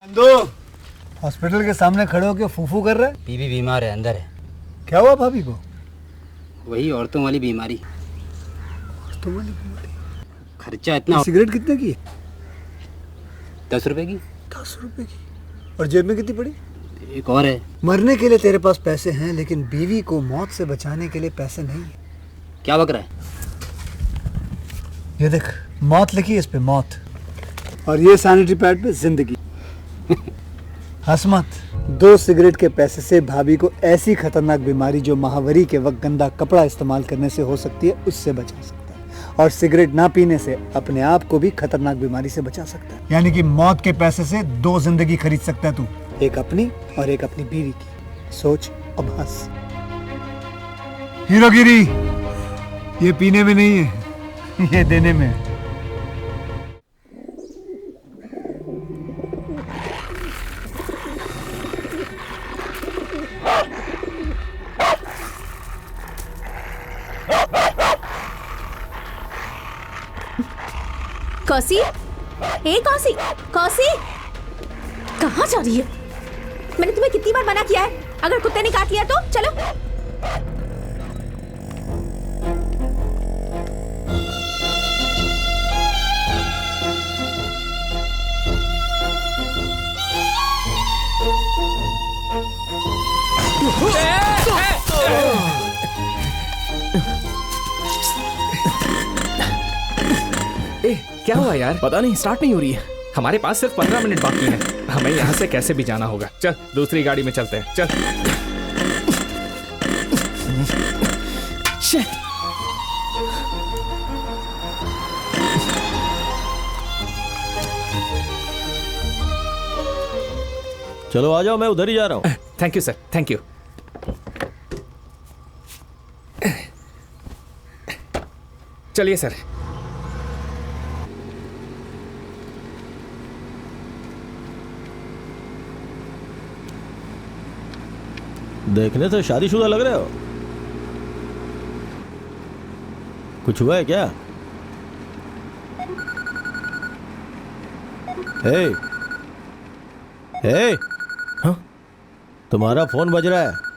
दो हॉस्पिटल के सामने खड़े होकर फूफू कर रहा है। बीवी बीमार है, अंदर है। क्या हुआ भाभी को? वही औरतों वाली बीमारी। औरतों वाली बीमारी? खर्चा इतना। सिगरेट कितने की? 10 रुपए की। 10 रुपए की? और जेब में कितनी पड़ी? एक और है। मरने के लिए तेरे पास पैसे हैं, लेकिन बीवी को मौत से बचाने के लिए पैसे नहीं है। क्या बक रहा है? ये देख, मौत लिखी है इस पे, मौत। और ये सैनिटरी पैड पे जिंदगी। हंस मत। 2 सिगरेट के पैसे से भाभी को ऐसी खतरनाक बीमारी जो महावरी के वक्त गंदा कपड़ा इस्तेमाल करने से हो सकती है, उससे बचा सकता है। और सिगरेट ना पीने से अपने आप को भी खतरनाक बीमारी से बचा सकता है। यानी कि मौत के पैसे से 2 जिंदगी खरीद सकता है तू, एक अपनी और एक अपनी बीवी की। सोच अब हंस। हीरोगिरी ये पीने में नहीं है, ये देने में है। कौसी, ए कौसी, कौसी, कहाँ जा रही है? मैंने तुम्हें कितनी बार मना किया है, अगर कुत्ते ने काट लिया तो चलो। क्या हुआ यार? पता नहीं, स्टार्ट नहीं हो रही है। हमारे पास सिर्फ 15 मिनट बाकी है। हमें यहाँ से कैसे भी जाना होगा। चल दूसरी गाड़ी में चलते हैं। चल। चलो आ जाओ, मैं उधर ही जा रहा हूँ। Thank you sir, thank you. चलिए सर। देखने से शादीशुदा लग रहे हो। कुछ हुआ है क्या? हे, हे, हाँ? तुम्हारा फोन बज रहा है।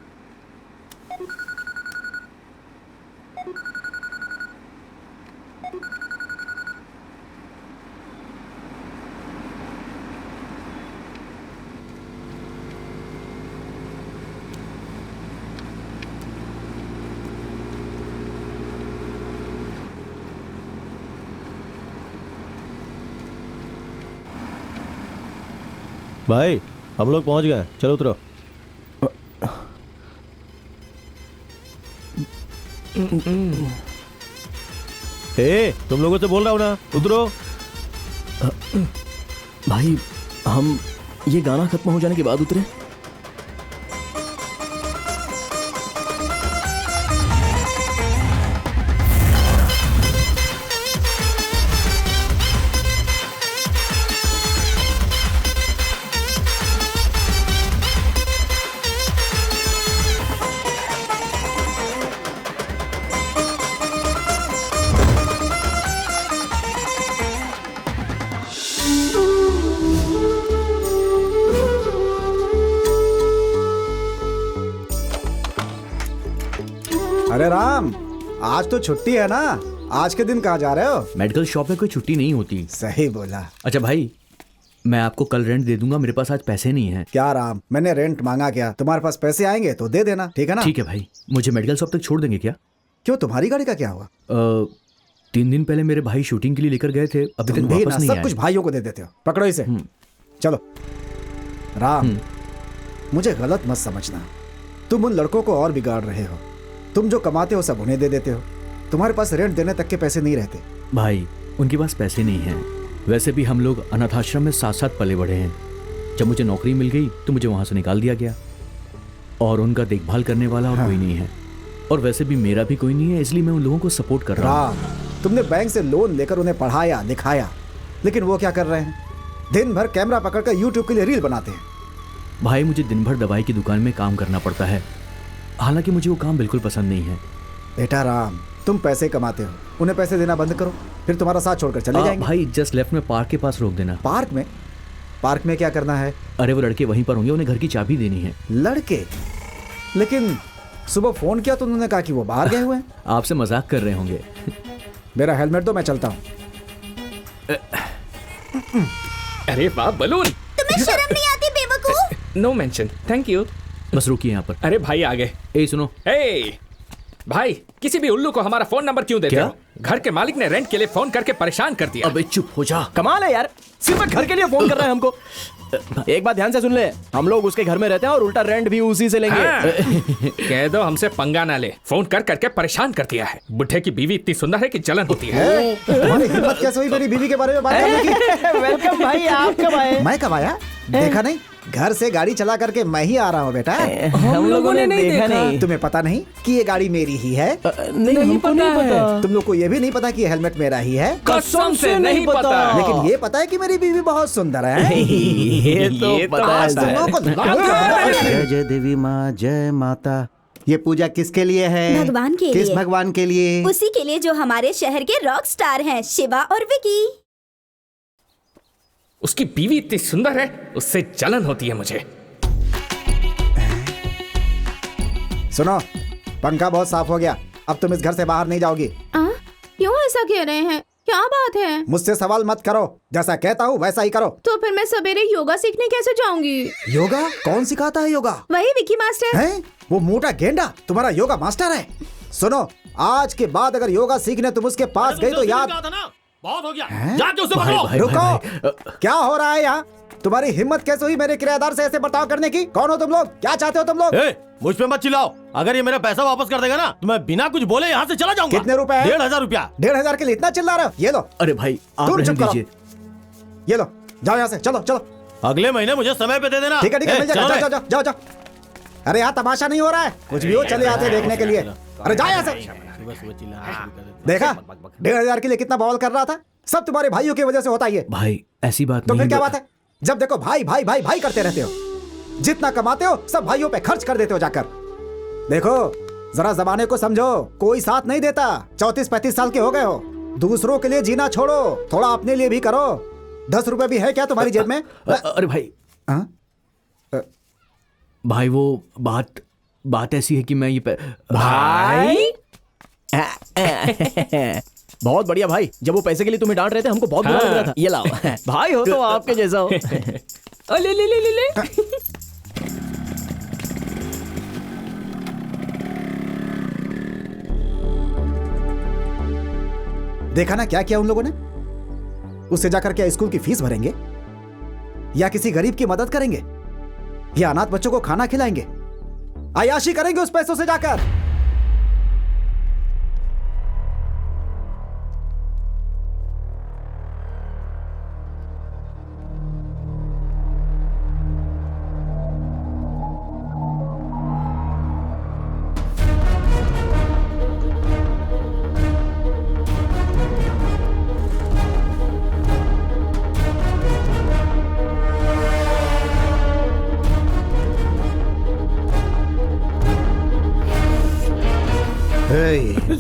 भाई हम लोग पहुंच गए, चलो उतरो। हे, तुम लोगों से बोल रहा हूं ना, उतरो। भाई हम ये गाना खत्म हो जाने के बाद उतरे। अरे राम, आज तो छुट्टी है ना, आज के दिन कहाँ जा रहे हो? मेडिकल शॉप में कोई छुट्टी नहीं होती। सही बोला। अच्छा भाई, मैं आपको कल रेंट दे दूंगा, मेरे पास आज पैसे नहीं हैं। क्या राम, मैंने रेंट मांगा क्या? तुम्हारे पास पैसे आएंगे तो दे देना, ठीक है ना? ठीक है भाई, मुझे मेडिकल शॉप तक छोड़ देंगे क्या? क्यों, तुम्हारी गाड़ी का क्या हुआ? 3 दिन पहले मेरे भाई शूटिंग के लिए लेकर गए थे, अभी तक वापस नहीं आए। सब कुछ भाइयों को दे देते हो, पकड़ो इसे। चलो राम, मुझे गलत मत समझना, तुम उन लड़कों को और बिगाड़ रहे हो। तुम जो कमाते हो सब उन्हें दे देते हो, तुम्हारे पास रेंट देने तक के पैसे नहीं रहते। भाई उनके पास पैसे नहीं हैं। वैसे भी हम लोग अनाथ आश्रम में साथ साथ पले बढ़े हैं। जब मुझे नौकरी मिल गई तो मुझे वहां से निकाल दिया गया, और उनका देखभाल करने वाला और कोई नहीं है। और वैसे भी मेरा भी कोई नहीं है, इसलिए मैं उन लोगों को सपोर्ट कर रहा हूँ। तुमने बैंक से लोन लेकर उन्हें पढ़ाया लिखाया, लेकिन वो क्या कर रहे हैं? दिन भर कैमरा पकड़कर यूट्यूब के लिए रील बनाते हैं। भाई मुझे दिन भर दवाई की दुकान में काम करना पड़ता है, हालांकि मुझे वो काम बिल्कुल पसंद नहीं है। बेटा राम, तुम पैसे कमाते हो, उन्हें पैसे देना बंद करो, फिर तुम्हारा साथ छोड़कर चले जाएंगे। भाई जस्ट लेफ्ट में पार्क के पास रोक देना। पार्क में? पार्क में क्या करना है? अरे वो लड़के वहीं पर होंगे, उन्हें घर की चाबी देनी है। लड़के? लेकिन सुबह फोन किया तो उन्होंने कहा कि वो बाहर गए हुए हैं। आपसे मजाक कर रहे होंगे। मेरा हेलमेट दो, मैं चलता हूँ। अरे वाह बलून। तुम्हें शर्म नहीं आती बेवकूफ? No mention, thank you. बस रुकिए यहाँ पर। अरे भाई आ गए। ए सुनो, ए भाई, किसी भी उल्लू को हमारा फोन नंबर क्यों देते क्या? हो? घर के मालिक ने रेंट के लिए फोन करके परेशान कर दिया। अबे चुप हो जा। कमाल है यार, सिर्फ एक घर के लिए फोन कर रहा है हमको। एक बात ध्यान से सुन ले, हम लोग उसके घर में रहते हैं और उल्टा रेंट भी उसी से लेंगे। हाँ। कह दो हमसे पंगा ना ले, फोन कर करके परेशान कर दिया है। बुढ़े की बीवी इतनी सुंदर है कि जलन होती है। तुम्हारी हिम्मत कैसे हुई मेरी बीवी के बारे में बात करने की? वेलकम भाई, आप कब आए? मैं कब आया? देखा नहीं? घर से गाड़ी चला करके मैं ही आ रहा हूँ बेटा। हम लोगों ने नहीं देखा। तुम्हें पता नहीं कि ये गाड़ी मेरी ही है? नहीं, हमको नहीं पता। तुम लोग को ये भी नहीं पता कि ये हेलमेट मेरा ही है? कसम से नहीं पता। लेकिन ये पता है कि मेरी बीवी बहुत सुंदर है। ये तो पता है आज तुम लोगों को जय जय देवी माँ, जय माता। ये पूजा किसके लिए है? भगवान के किस लिए। भगवान के लिए? उसी के लिए जो हमारे शहर के रॉक स्टार हैं, शिवा और विकी। उसकी बीवी इतनी सुंदर है, उससे जलन होती है मुझे। सुनो, पंखा बहुत साफ हो गया, अब तुम इस घर से बाहर नहीं जाओगी। क्यों ऐसा कह रहे हैं? क्या बात है? मुझसे सवाल मत करो, जैसा कहता हूँ वैसा ही करो। तो फिर मैं सवेरे योगा सीखने कैसे जाऊंगी? योगा? कौन सिखाता है योगा? वही विकी मास्टर। हैं? वो मोटा गेंडा तुम्हारा योगा मास्टर है? सुनो, आज के बाद अगर योगा सीखने तुम उसके पास गई तो याद। बहुत हो गया, हैं? जाके उसे पकड़ो। रुको, क्या हो रहा है यहाँ? तुम्हारी हिम्मत कैसे हुई मेरे किराएदार से ऐसे बर्ताव करने की? कौन हो तुम लोग? क्या चाहते हो तुम लोग? मुझ पे मत चिल्लाओ, अगर ये मेरा पैसा वापस कर देगा ना तो मैं बिना कुछ बोले यहाँ से चला जाऊंगा। कितने रुपए हैं? 1500 रुपया। 1500 के लिए इतना चिल्ला रहे हो? ये लो। अरे भाई आप तुम रहने चुप करो। दीजिए। ये लो, जाओ यहाँ से, चलो चलो। अगले महीने मुझे समय पे दे देना। ठीक है ठीक है, मिल जाएगा। चलो जाओ जाओ जाओ जाओ। अरे यहाँ तमाशा नहीं हो रहा है, कुछ भी हो चले आते देखने के लिए। अरे जाओ यहाँ से। देखा 1500 के लिए कितना बवाल कर रहा था? सब तुम्हारे भाइयों की वजह से होता ही है। भाई ऐसी बात तो नहीं। फिर क्या बात है? जब देखो भाई भाई भाई भाई करते रहते हो, जितना कमाते हो सब भाइयों पे खर्च कर देते हो जाकर। देखो जरा जमाने को समझो, कोई साथ नहीं देता। 34-35 साल के हो गए हो, दूसरों के लिए जीना छोड़ो, थोड़ा अपने लिए भी करो। 10 रुपए भी है क्या तुम्हारी जेब में? अरे भाई, हाँ? भाई वो बात ऐसी है कि मैं ये भाई बहुत बढ़िया भाई, जब वो पैसे के लिए तुम्हें डांट रहे थे हमको बहुत बुरा लग रहा था। ये लाओ भाई, हो तो आपके जैसा हो। ले ले ले ले ले। देखा ना क्या किया उन लोगों ने? उससे जाकर क्या स्कूल की फीस भरेंगे, या किसी गरीब की मदद करेंगे, या अनाथ बच्चों को खाना खिलाएंगे, अय्याशी करेंगे उस पैसों से जाकर।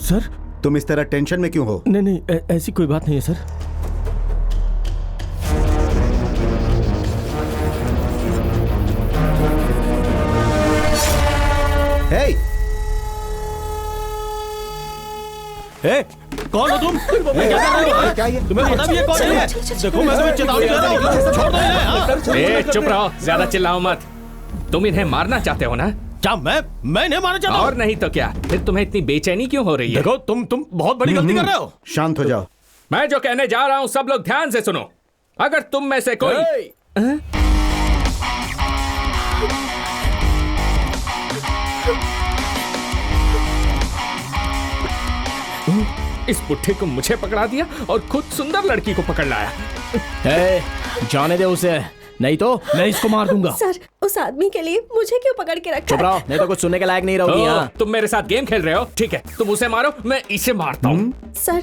सर तुम इस तरह टेंशन में क्यों हो? नहीं नहीं, ऐसी कोई बात नहीं है सर। कौन हो तुम? क्या कर रहे हो? क्या ये? तुम्हें पता भी है कौन है? देखो मैं तुम्हें चेतावनी दे रहा हूँ, छोड़ दो इन्हें, हाँ? ए, चुप रहो, ज्यादा चिल्लाओ मत। तुम इन्हें मारना चाहते हो ना? क्या मैं इन्हें मारना चाहता हूँ? और नहीं तो क्या? फिर तुम्हें इतनी बेचैनी क्यों हो रही है? देखो तुम बहुत बड़ी गलती कर रहे हो। शांत हो जाओ। मैं जो कहने जा रहा हूं सब लोग ध्यान से सुनो। अगर तुम में से कोई इस बुढ़े को मुझे पकड़ा दिया और खुद सुंदर लड़की को पकड़ लाया। जाने दे उसे, नहीं तो मैं इसको मार दूंगा। सर, उस आदमी के लिए मुझे क्यों पकड़ के रखा? चुप रहो, नहीं तो कुछ सुनने के लायक नहीं रहोगी। यहाँ तुम मेरे साथ गेम खेल रहे हो? ठीक है, तुम उसे मारो, मैं इसे मारता हूँ। सर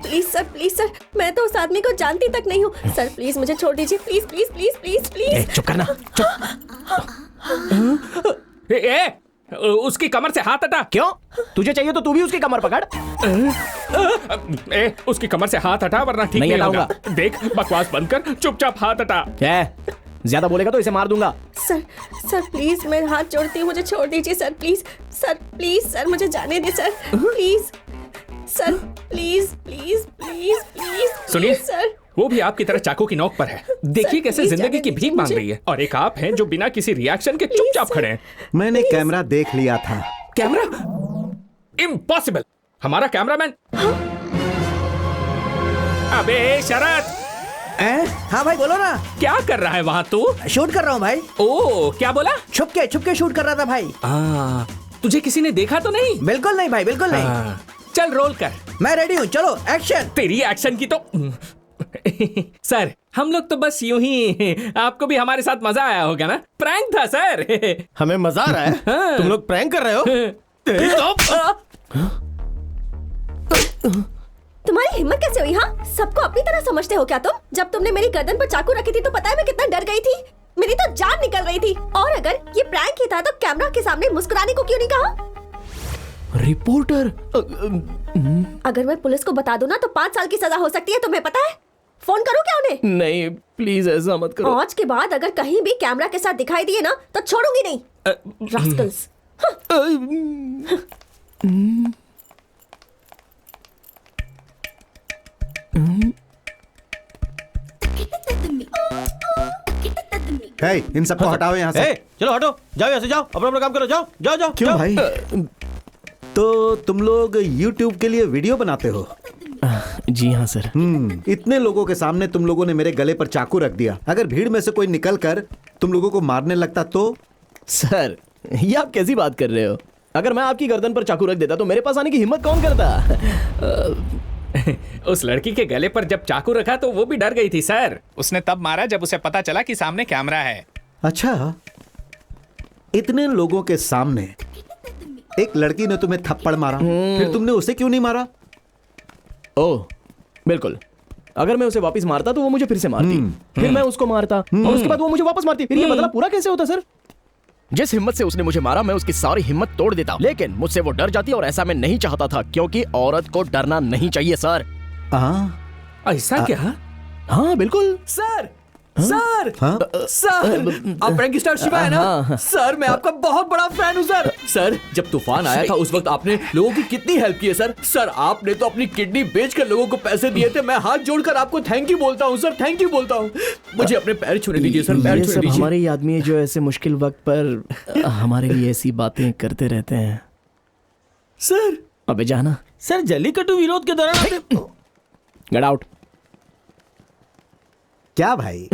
प्लीज सर, मैं तो उस आदमी को जानती तक नहीं हूँ। सर प्लीज मुझे छोड़ दीजिए, please please please please please. चुप करना, चुप। उसकी कमर से हाथ हटा। क्यों? तुझे चाहिए तो तू भी उसकी कमर पकड़। उसकी कमर से हाथ हटा वरना ठीक नहीं नहीं होगा। हटाऊंगा। देख बकवास बंद कर, चुपचाप हाथ हटा। क्या? ज्यादा बोलेगा तो इसे मार दूंगा। सर सर प्लीज मैं हाथ जोड़ती हूँ, मुझे छोड़ दीजिए सर प्लीज सर मुझे जाने दे sir please sir please please please please सुनिए सर। वो भी आपकी तरह चाकू की नोक पर है। देखिए सर, कैसे प्लीज जिंदगी जाने की दीजिए भीख मांग मुझे। रही है और एक आप हैं जो बिना किसी रिएक्शन के चुपचाप सर। खड़े हैं। मैंने कैमरा देख लिया था। कैमरा? इम्पॉसिबल। हमारा कैमरामैन। अबे शरद, हाँ भाई बोलो ना। क्या कर रहा है वहाँ तू? शूट कर रहा हूँ भाई। ओ क्या बोला? छुप के शूट कर रहा था भाई। तुझे किसी ने देखा तो नहीं? बिल्कुल नहीं भाई, बिल्कुल नहीं। चल रोल कर। मैं रेडी हूँ, चलो एक्शन। तेरी एक्शन की तो सर हम लोग तो बस यूं ही, आपको भी हमारे साथ मजा आया होगा ना? प्रैंक था सर। हमें मजा आ रहा है? हाँ। तुम लोग प्रैंक कर रहे हो? तुम्हारी हिम्मत कैसे हुई? हाँ, सबको अपनी तरह समझते हो क्या तुम? जब तुमने मेरी गर्दन पर चाकू रखी थी तो पता है मैं कितना डर गई थी। मेरी तो जान निकल रही थी। और अगर ये प्रैंक ही था तो कैमरा के सामने मुस्कुराने को क्यों नहीं कहा? रिपोर्टर। अगर मैं पुलिस को बता दूं ना तो 5 साल की सजा हो सकती है, तुम्हें पता है? फोन करूं क्या उन्हें? नहीं प्लीज ऐसा मत करो। आज के बाद अगर कहीं भी कैमरा के साथ दिखाई दिए ना तो छोड़ूंगी नहीं। रास्कल्स। है, इन सबको हटाओ यहाँ से। चलो हटो, जाओ यहाँ से, जाओ अपना अपना काम करो, जाओ जाओ जाओ। क्यों भाई? तो तुम लोग YouTube के लिए वीडियो बनाते हो? जी हाँ सर। इतने लोगों के सामने तुम लोगों ने मेरे गले पर चाकू रख दिया। अगर भीड़ में से कोई निकल कर तुम लोगों को मारने लगता तो? सर ये आप कैसी बात कर रहे हो? अगर मैं आपकी गर्दन पर चाकू रख देता तो मेरे पास आने की हिम्मत कौन करता? उस लड़की के गले पर जब चाकू रखा तो वो भी डर गई थी सर। उसने तब मारा जब उसे पता चला कि सामने कैमरा है। अच्छा, इतने लोगों के सामने एक लड़की ने तुम्हें थप्पड़ मारा, फिर तुमने उसे क्यों नहीं मारा? ओह बिल्कुल, अगर मैं उसे वापस मारता तो वो मुझे फिर से मारती, फिर मैं उसको मारता और उसके बाद वो मुझे वापस मारती। फिर ये बदला पूरा कैसे होता सर? जिस हिम्मत से उसने मुझे मारा मैं उसकी सारी हिम्मत तोड़ देता, लेकिन मुझसे वो डर जाती और ऐसा मैं नहीं चाहता था क्योंकि औरत को डरना नहीं चाहिए सर। ऐसा क्या? हाँ बिल्कुल सर सर सर, आप प्रैंक स्टार शिवा है ना? सर मैं आपका बहुत बड़ा फैन हूँ सर। सर जब तूफान आया था उस वक्त आपने लोगों की कितनी हेल्प की है सर। सर आपने तो अपनी किडनी बेचकर लोगों को पैसे दिए थे। मैं हाथ जोड़कर आपको थैंक यू बोलता हूँ सर, थैंक यू बोलता हूँ। मुझे अपने पैर छूने दीजिए सर, पैर ये छूने सब दीजिए। हमारे ही आदमी है जो ऐसे मुश्किल वक्त पर हमारे लिए ऐसी बातें करते रहते हैं। सर अबे जाना। सर जल्लीकट्टू विरोध के दौरान गेट आउट। क्या भाई,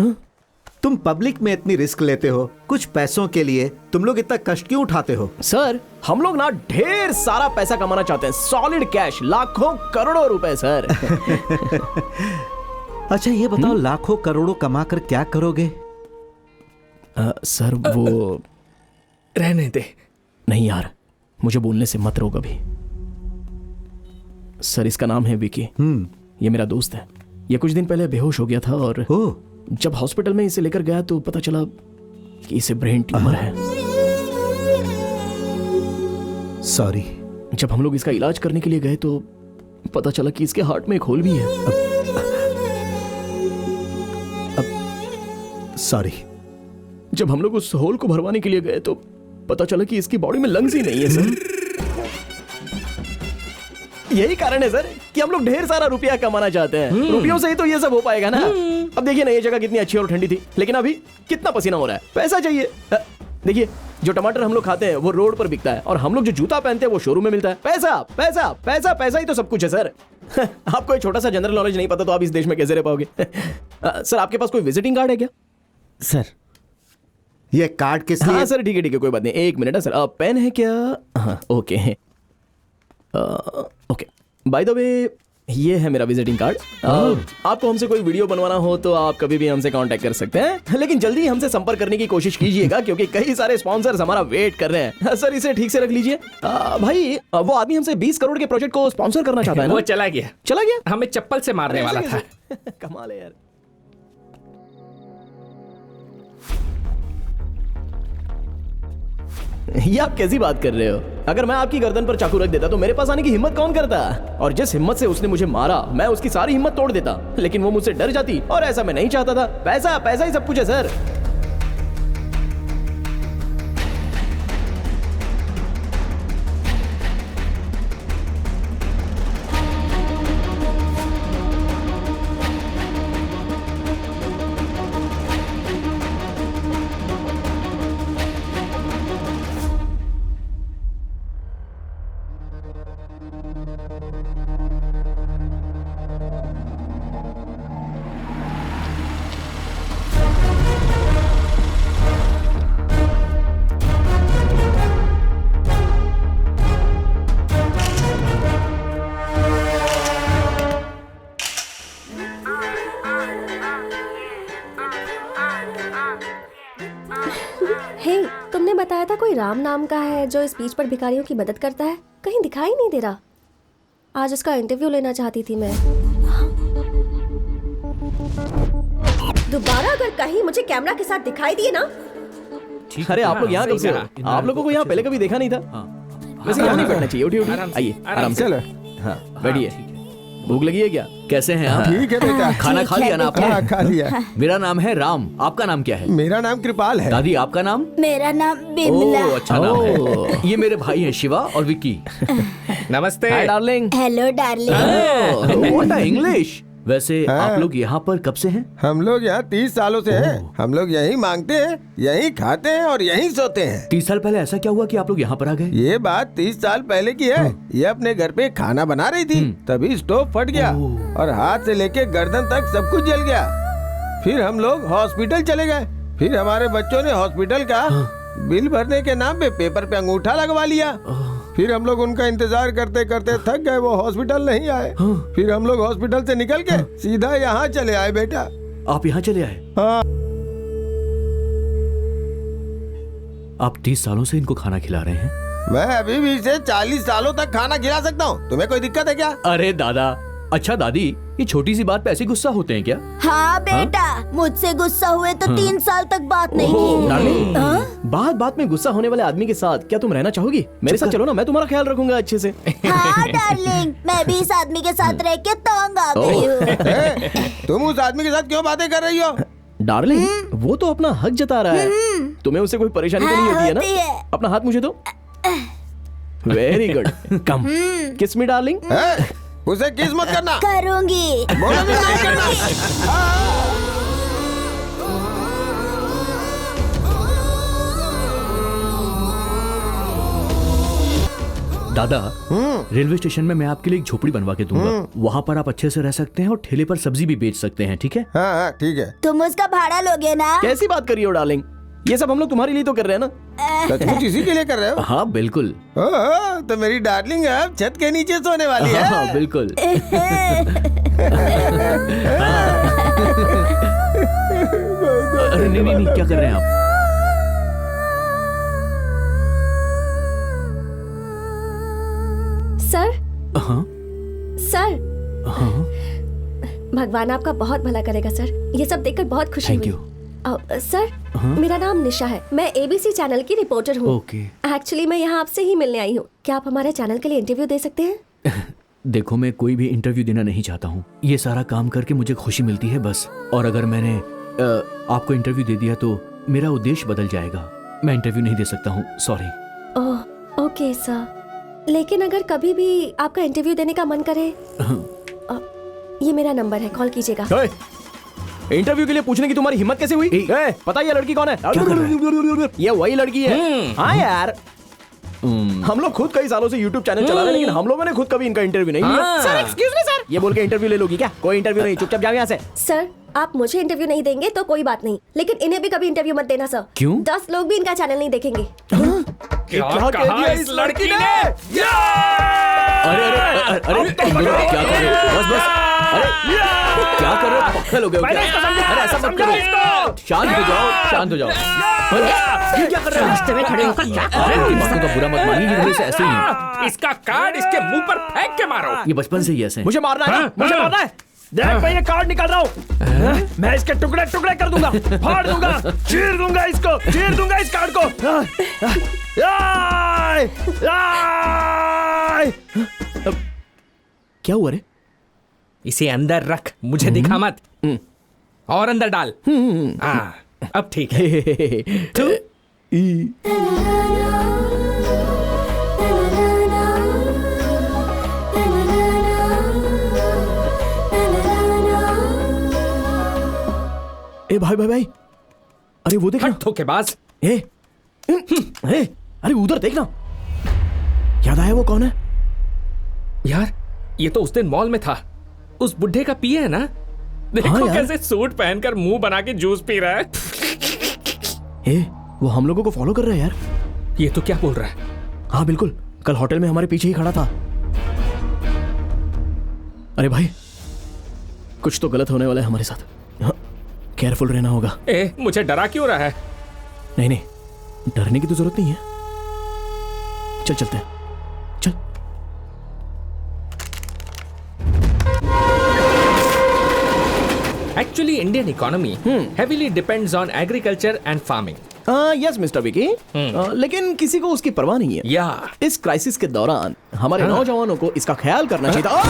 तुम पब्लिक में इतनी रिस्क लेते हो कुछ पैसों के लिए? तुम लोग इतना कष्ट क्यों उठाते हो? सर हम लोग ना ढेर सारा पैसा कमाना चाहते हैं, सॉलिड कैश, लाखों करोड़ों रुपए सर। अच्छा ये बताओ, लाखों करोड़ों कमा कर क्या करोगे? सर वो रहने दे। नहीं यार, मुझे बोलने से मत रोक अभी। सर इसका नाम है विकी। ये मेरा दोस्त है। ये कुछ दिन पहले बेहोश हो गया था और जब हॉस्पिटल में इसे लेकर गया तो पता चला कि इसे ब्रेन ट्यूमर है। सॉरी। जब हम लोग इसका इलाज करने के लिए गए तो पता चला कि इसके हार्ट में एक होल भी है। सॉरी। जब हम लोग उस होल को भरवाने के लिए गए तो पता चला कि इसकी बॉडी में लंग्स ही नहीं है सर। यही कारण है सर कि हम लोग ढेर सारा रुपया कमाना चाहते हैं। रुपयों से ही तो ये सब हो पाएगा ना। अब देखिए ना, ये जगह कितनी अच्छी और ठंडी थी, लेकिन अभी कितना पसीना हो रहा है। पैसा चाहिए। देखिए जो टमाटर हम लोग खाते हैं वो रोड पर बिकता है और हम लोग जो जूता पहनते हैं वो शोरूम में मिलता है। पैसा पैसा पैसा पैसा ही तो सब कुछ है सर। आपको एक छोटा सा जनरल नॉलेज नहीं पता तो आप इस देश में कैसे रह पाओगे? सर आपके पास कोई विजिटिंग कार्ड है क्या? सर ये कार्ड किस लिए? हाँ सर ठीक है कोई बात नहीं, एक मिनट है सर। पेन है क्या? हाँ okay okay. By the way ये है मेरा विजिटिंग कार्ड। आपको हमसे कोई वीडियो बनवाना हो तो आप कभी भी हमसे कांटेक्ट कर सकते हैं, लेकिन जल्दी हमसे संपर्क करने की कोशिश कीजिएगा क्योंकि कई सारे स्पॉन्सर्स हमारा वेट कर रहे हैं। सर इसे ठीक से रख लीजिए। भाई वो आदमी हमसे 20 करोड़ के प्रोजेक्ट को स्पॉन्सर करना चाहता है ना? वो चला गया। चला गया? हमें चप्पल से मारने वाला था। कमाल है यार। ये आप कैसी बात कर रहे हो? अगर मैं आपकी गर्दन पर चाकू रख देता तो मेरे पास आने की हिम्मत कौन करता? और जिस हिम्मत से उसने मुझे मारा, मैं उसकी सारी हिम्मत तोड़ देता, लेकिन वो मुझसे डर जाती और ऐसा मैं नहीं चाहता था। पैसा पैसा ही सब कुछ है सर। हे, तुमने बताया था कोई राम नाम का है जो इस बीच पर भिखारियों की मदद करता है, कहीं दिखाई नहीं दे रहा। आज उसका इंटरव्यू लेना चाहती थी मैं। दोबारा अगर कहीं मुझे कैमरा के साथ दिखाई दिए ना। अरे आप लोग यहाँ कब से हो? आप लोगों को यहाँ पहले कभी देखा नहीं था। वैसे यहाँ नहीं बैठना चाहिए। उठिए उठिए, आइए आराम से। हाँ बैठिए। भूख लगी है क्या? कैसे हैं आप? ठीक है बेटा। खाना खा लिया ना आपने? हाँ, खा लिया। मेरा नाम है राम, आपका नाम क्या है? मेरा नाम कृपाल है। दादी आपका नाम? मेरा नाम बिमला। ओह अच्छा नाम है। ये मेरे भाई हैं शिवा और विक्की। नमस्ते। Hi darling. Hello darling. What a English. वैसे आप लोग यहाँ पर कब से हैं? हम लोग यहाँ 30 सालों से हैं। हम लोग यहीं मांगते हैं, यहीं खाते हैं और यहीं सोते हैं। 30 साल पहले ऐसा क्या हुआ कि आप लोग यहाँ पर आ गए? ये बात 30 साल पहले की है। ये अपने घर पे खाना बना रही थी, तभी स्टोव फट गया और हाथ से लेके गर्दन तक सब कुछ जल गया। फिर हम लोग हॉस्पिटल चले गए। फिर हमारे बच्चों ने हॉस्पिटल का बिल भरने के नाम पे पेपर पे अंगूठा लगवा लिया। फिर हम लोग उनका इंतजार करते करते थक गए, वो हॉस्पिटल नहीं आए। फिर हम लोग हॉस्पिटल से निकल के सीधा यहाँ चले आए बेटा। आप यहाँ चले आए? हाँ। आप 30 सालों से इनको खाना खिला रहे हैं? मैं अभी भी इसे 40 सालों तक खाना खिला सकता हूँ। तुम्हें कोई दिक्कत है क्या? अरे दादा, अच्छा दादी, ये छोटी सी बात पे ऐसे गुस्सा होते हैं क्या? हाँ बेटा, मुझसे गुस्सा हुए तो 3 साल तक बात नहीं की। डार्लिंग, बात बात में गुस्सा होने वाले आदमी के साथ क्या तुम रहना चाहोगी? मेरे साथ चलो ना, मैं तुम्हारा ख्याल रखूंगा अच्छे से। हाँ डार्लिंग, मैं भी इस आदमी के साथ रह के तंग आ गई हूँ। तुम उस आदमी के साथ क्यों बातें कर रही हो? डार्लिंग, वो तो अपना हक जता रहा है। तुम्हें उससे कोई परेशानी तो नहीं होती है ना? अपना हाथ मुझे दो। वेरी गुड, कम किस मी डार्लिंग। उसे किस मत करना। करूंगी। बोलो भी नहीं करना। दादा, रेलवे स्टेशन में मैं आपके लिए एक झोपड़ी बनवा के दूंगा। वहाँ पर आप अच्छे से रह सकते हैं और ठेले पर सब्जी भी बेच सकते हैं, ठीक है? हाँ हाँ ठीक है। तुम उसका भाड़ा लोगे ना? कैसी बात कर रही हो डार्लिंग? ये सब हम लोग तुम्हारे लिए तो कर रहे हैं ना। सचमुच इसी के लिए कर रहे हो? हाँ बिल्कुल। तो मेरी डार्लिंग अब छत के नीचे सोने वाली है। हाँ बिल्कुल। अरे नहीं नहीं नहीं, क्या कर रहे हैं आप? सर, हाँ सर, हाँ, भगवान आपका बहुत भला करेगा सर। ये सब देखकर बहुत खुशी थैंक हुई। यू। सर, मेरा नाम निशा है। मैं एबीसी चैनल की रिपोर्टर हूँ। ओके। एक्चुअली मैं यहाँ आपसे ही मिलने आई हूँ। क्या आप हमारे चैनल के लिए इंटरव्यू दे सकते हैं? देखो, मैं कोई भी इंटरव्यू देना नहीं चाहता हूँ। ये सारा काम करके मुझे खुशी मिलती है बस। और अगर मैंने आपको इंटरव्यू दे दिया तो मेरा उद्देश्य बदल जाएगा। मैं इंटरव्यू नहीं दे सकता हूँ, सॉरी। ओह ओके सर, लेकिन अगर कभी भी आपका इंटरव्यू देने का मन करे, ये मेरा नंबर है, कॉल कीजिएगा। इंटरव्यू के लिए पूछने की तुम्हारी हिम्मत कैसे हुई? पता ये लड़की कौन है? ये वही लड़की है। हाँ यार, हम लोग खुद कई सालों से YouTube चैनल चला रहे हैं, लेकिन हम लोगों ने खुद कभी इनका इंटरव्यू नहीं लिया। सर एक्सक्यूज मी सर, ये बोल के इंटरव्यू ले लोगी क्या? कोई इंटरव्यू नहीं, चुपचाप जाओ यहाँ से। सर, आप मुझे इंटरव्यू नहीं देंगे तो कोई बात नहीं, लेकिन इन्हें भी कभी इंटरव्यू मत देना सर। क्यों? 10 लोग भी इनका चैनल नहीं देखेंगे। क्या कह दिया इस लड़की ने? अरे अरे अरे अरे, तुम लोग क्या कर रहे हो? बस बस, अरे क्या कर रहे हो? पक्का लोगे क्या? अरे ऐसा मत करो, शांत हो जाओ, शांत हो जाओ। ये क्या कर रहे हो? रास्ते में खड़े होकर क्या कर रहे हो? बातों का बुरा मत मानिए, ये से ऐसे ही है। इसका कार्ड इसके मुंह पर फेंक के मारो। ये बचपन से ही ऐसे हैं। मुझे मारना है, मुझे मारना है। देख मैं ये कार्ड निकाल रहा हूँ, मैं इसके टुकड़े टुकड़े कर दूंगा, फाड़ दूंगा, चीर दूंगा इस कार्ड को। क्या हुआ रे? इसे अंदर रख, मुझे दिखा मत। और अंदर डाल। हाँ, अब ठीक है। ए भाई, अरे वो देखना। धोखेबाज। अरे उधर देखना। याद आया वो कौन है? यार ये तो उस दिन मॉल में था, उस बुढ़े का पिए है ना। देखो हाँ कैसे सूट पहनकर मुंह बना के जूस पी रहा है। वो हम लोगों को फॉलो कर रहा है यार। ये तो क्या बोल रहा है? हाँ बिल्कुल, कल होटल में हमारे पीछे ही खड़ा था। अरे भाई, कुछ तो गलत होने वाला है हमारे साथ। हाँ, केयरफुल रहना होगा। मुझे डरा क्यों रहा है? नहीं, डरने की तो जरूरत नहीं है। चल चलते हैं, चल। Actually, Indian economy heavily depends on agriculture and farming. Yes mister Vicky, लेकिन किसी को उसकी परवाह नहीं है। इस क्राइसिस के दौरान हमारे नौजवानों को इसका ख्याल करना चाहिए था।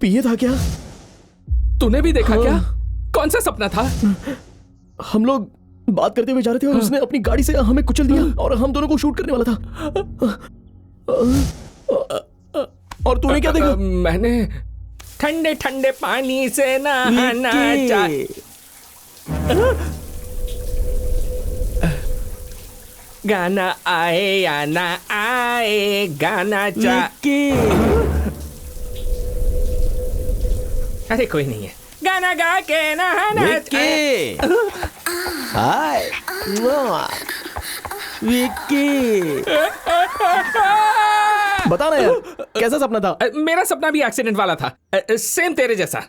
पिए था क्या? तूने भी देखा क्या? कौन सा सपना था? हम लोग बात करते हुए जा रहे थे और उसने अपनी गाड़ी से हमें कुचल दिया और हम दोनों को शूट करने वाला था। और तूने क्या देखा? मैंने ठंडे ठंडे पानी से नहाना गाना आए या ना आए, गाना अरे कोई नहीं है, गाना गा के नहाना। हाय विक्की, बता ना यार, कैसा सपना था? मेरा सपना भी एक्सीडेंट वाला था, सेम तेरे जैसा।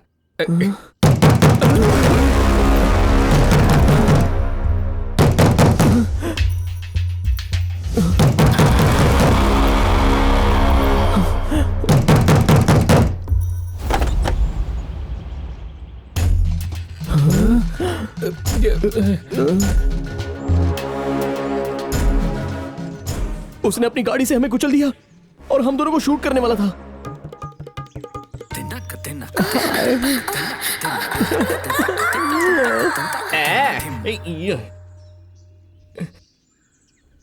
उसने अपनी गाड़ी से हमें कुचल दिया और हम दोनों को शूट करने वाला था।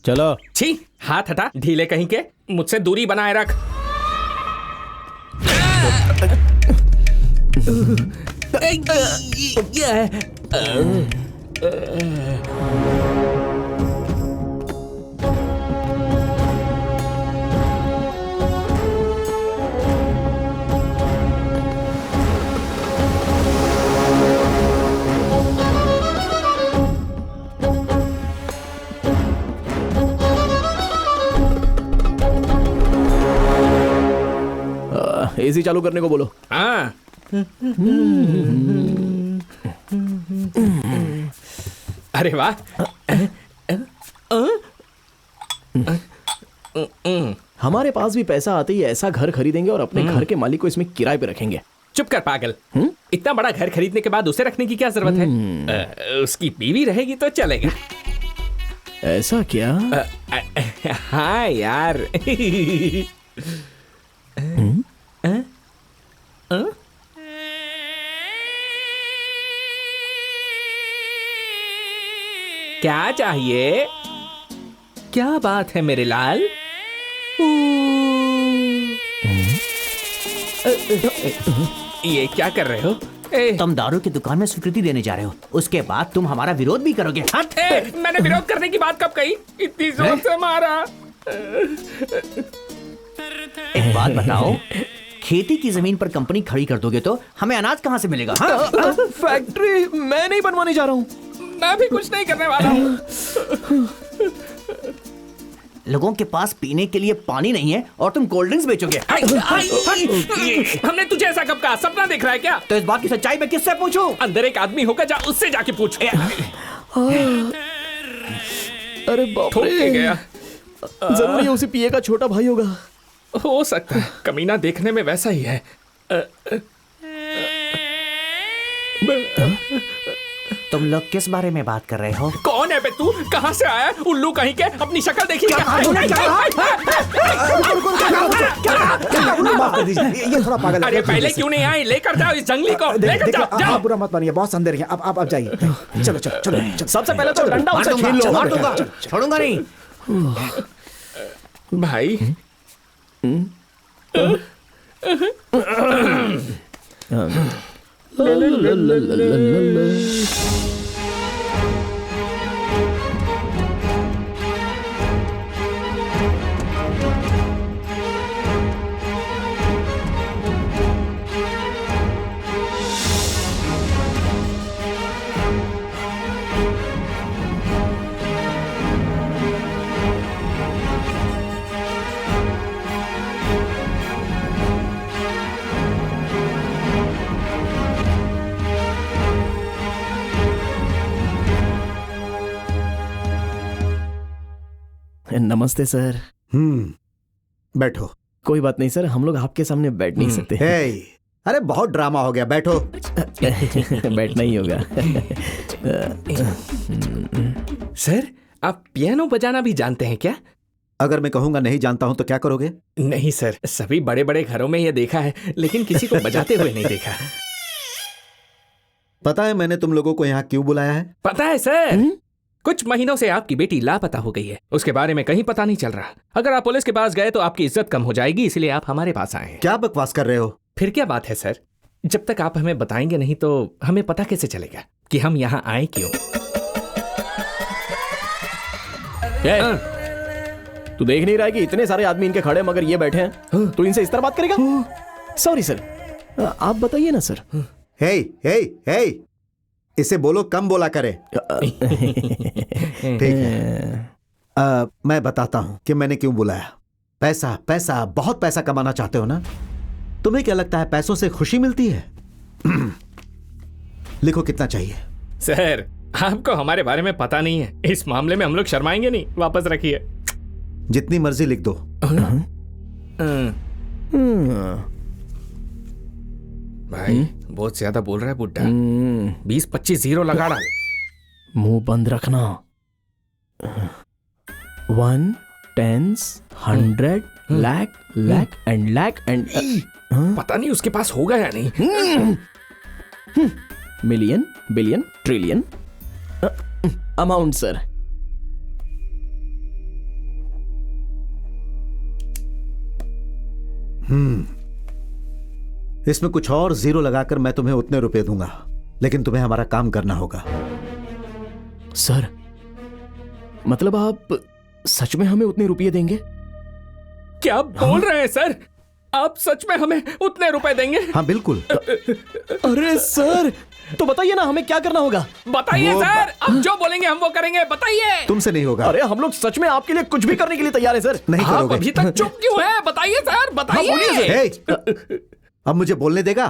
चलो। छी, हाथ हटा, ढीले कहीं के, मुझसे दूरी बनाए रख। एसी चालू करने को बोलो। हाँ। अरे वाह। हमारे पास भी पैसा आते ही ऐसा घर खरीदेंगे और अपने घर के मालिक को इसमें किराए पे रखेंगे। चुप कर पागल। इतना बड़ा घर खरीदने के बाद उसे रखने की क्या जरूरत है? उसकी बीवी रहेगी तो चलेगा। ऐसा क्या? हाँ यार। क्या चाहिए? क्या बात है मेरे लाल? ये क्या कर रहे हो? तुम दारू की दुकान में स्वीकृति देने जा रहे हो, उसके बाद तुम हमारा विरोध भी करोगे? मैंने विरोध करने की बात कब कही? इतनी जोर से मारा। एक बात बताओ, खेती की जमीन पर कंपनी खड़ी कर दोगे तो हमें अनाज कहाँ से मिलेगा? हाँ? फैक्ट्री मैं नहीं बनवाने जा रहा हूँ। मैं भी कुछ नहीं करने वाला हूँ। लोगों के पास पीने के लिए पानी नहीं है और तुम कोल्ड ड्रिंक्स बेचोगे। हमने तुझे ऐसा कब कहा? सपना देख रहा है क्या? तो इस बात की सच्चाई मैं किससे पूछूं? अंदर एक आदमी होगा, जा उससे जाके पूछ। अरे बाप रे, गया। जरूर ये उसी पिए का छोटा भाई होगा। हो सकता है, कमीना देखने में वैसा ही है। तुम लोग किस बारे में बात कर रहे हो? कौन है बे तू? कहाँ से आया? उल्लू कहीं के, अपनी शक्ल देखी क्या? माफ कर दीजिए, ये थोड़ा पागल है। अरे पहले क्यों नहीं आए? लेकर जाओ इस जंगली को, लेकर जाओ। आप बुरा मत मानिए, बहुत अंदर है। आप जाइए। चलो चलो चलो। सबसे पहले तो डंडा उसे छीन लो। मार दूंगा, छोड़ूंगा नहीं। भाई नमस्ते सर। बैठो। कोई बात नहीं सर, हम लोग आपके सामने बैठ नहीं सकते। अरे बहुत ड्रामा हो गया, बैठो। बैठना ही होगा। सर, आप पियानो बजाना भी जानते हैं क्या? अगर मैं कहूंगा नहीं जानता हूं तो क्या करोगे? नहीं सर, सभी बड़े बड़े घरों में ये देखा है, लेकिन किसी को बजाते हुए नहीं देखा। पता है मैंने तुम लोगों को यहाँ क्यों बुलाया है? पता है सर, कुछ महीनों से आपकी बेटी लापता हो गई है। उसके बारे में कहीं पता नहीं चल रहा। अगर आप पुलिस के पास गए तो आपकी इज्जत कम हो जाएगी, इसलिए आप हमारे पास आए हैं। क्या बकवास कर रहे हो? फिर क्या बात है सर? जब तक आप हमें बताएंगे नहीं तो हमें पता कैसे चलेगा कि हम यहाँ आए क्यों? तू देख नहीं रहा है कि इतने सारे आदमी इनके खड़े मगर ये बैठे हैं? तू इनसे इस तरह बात करेगा? सॉरी सर, आप बताइए ना सर। हे हे हे, इसे बोलो कम बोला करे। ठीक है, मैं बताता हूं कि मैंने क्यों बुलाया। पैसा पैसा, बहुत पैसा कमाना चाहते हो ना? तुम्हें क्या लगता है पैसों से खुशी मिलती है? लिखो कितना चाहिए। सर, आपको हमारे बारे में पता नहीं है, इस मामले में हम लोग शर्माएंगे नहीं। वापस रखिए। जितनी मर्जी लिख दो। भाई बहुत ज्यादा बोल रहा है बुड्ढा। 20-25 जीरो लगा डाल। मुंह बंद रखना। 1 10 100 लाख लाख एंड पता नहीं उसके पास होगा या नहीं। Million billion trillion amount sir. इसमें कुछ और जीरो लगाकर मैं तुम्हें उतने रुपए दूंगा, लेकिन तुम्हें हमारा काम करना होगा। सर, मतलब आप सच में हमें उतने रुपये देंगे? क्या बोल रहे हैं सर? आप सच में हमें उतने रुपए देंगे? हाँ बिल्कुल। अरे सर, तो बताइए ना हमें क्या करना होगा? बताइए सर, आप जो बोलेंगे हम वो करेंगे। बताइए। तुमसे नहीं होगा। अरे हम लोग सच में आपके लिए कुछ भी करने के लिए तैयार है सर। नहीं आप करोगे। अभी तक चुप क्यों है? बताइए सर, बताइए। अब मुझे बोलने देगा?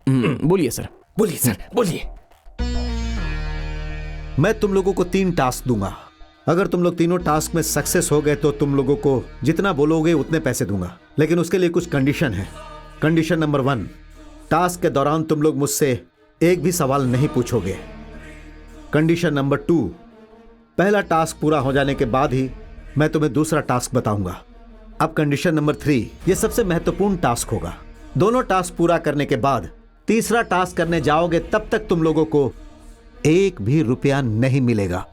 बोलिए सर। बोलिए सर, बोलिए। मैं तुम लोगों को 3 टास्क दूंगा। अगर तुम लोग तीनों टास्क में सक्सेस हो गए तो तुम लोगों को जितना बोलोगे उतने पैसे दूंगा, लेकिन उसके लिए कुछ कंडीशन है। कंडीशन नंबर 1, टास्क के दौरान तुम लोग मुझसे एक भी सवाल नहीं पूछोगे। कंडीशन नंबर 2, पहला टास्क पूरा हो जाने के बाद ही मैं तुम्हें दूसरा टास्क बताऊंगा। अब कंडीशन नंबर 3, यह सबसे महत्वपूर्ण टास्क होगा। दोनों टास्क पूरा करने के बाद तीसरा टास्क करने जाओगे तब तक तुम लोगों को एक भी रुपया नहीं मिलेगा।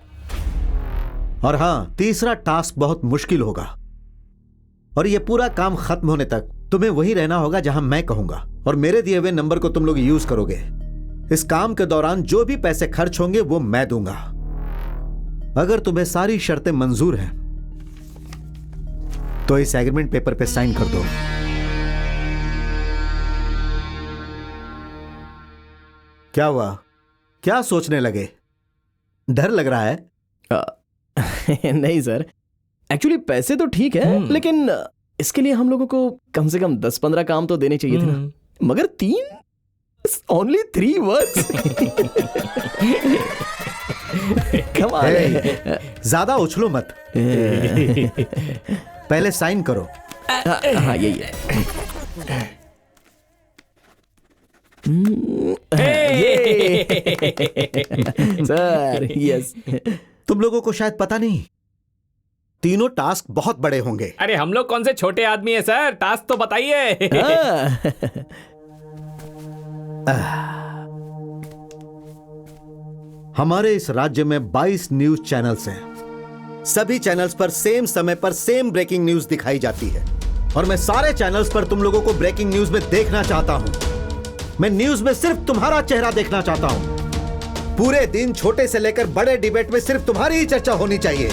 और हां, तीसरा टास्क बहुत मुश्किल होगा और यह पूरा काम खत्म होने तक तुम्हें वही रहना होगा जहां मैं कहूंगा, और मेरे दिए हुए नंबर को तुम लोग यूज करोगे। इस काम के दौरान जो भी पैसे खर्च होंगे वो मैं दूंगा। अगर तुम्हें सारी शर्तें मंजूर हैं तो इस एग्रीमेंट पेपर पे साइन कर दो। क्या हुआ? क्या सोचने लगे? डर लग रहा है? नहीं सर, एक्चुअली पैसे तो ठीक है, लेकिन इसके लिए हम लोगों को कम से कम 10-15 काम तो देने चाहिए थे ना। मगर 3 only 3 words। ज्यादा उछलो मत। पहले साइन करो। हाँ यही है। Sir yes. तुम लोगों को शायद पता नहीं, तीनों टास्क बहुत बड़े होंगे। अरे हम लोग कौन से छोटे आदमी है सर, टास्क तो बताइए। हमारे इस राज्य में 22 न्यूज चैनल्स हैं। सभी चैनल्स पर सेम समय पर सेम ब्रेकिंग न्यूज दिखाई जाती है, और मैं सारे चैनल्स पर तुम लोगों को ब्रेकिंग न्यूज में देखना चाहता हूं। मैं न्यूज में सिर्फ तुम्हारा चेहरा देखना चाहता हूं। पूरे दिन छोटे से लेकर बड़े डिबेट में सिर्फ तुम्हारी ही चर्चा होनी चाहिए।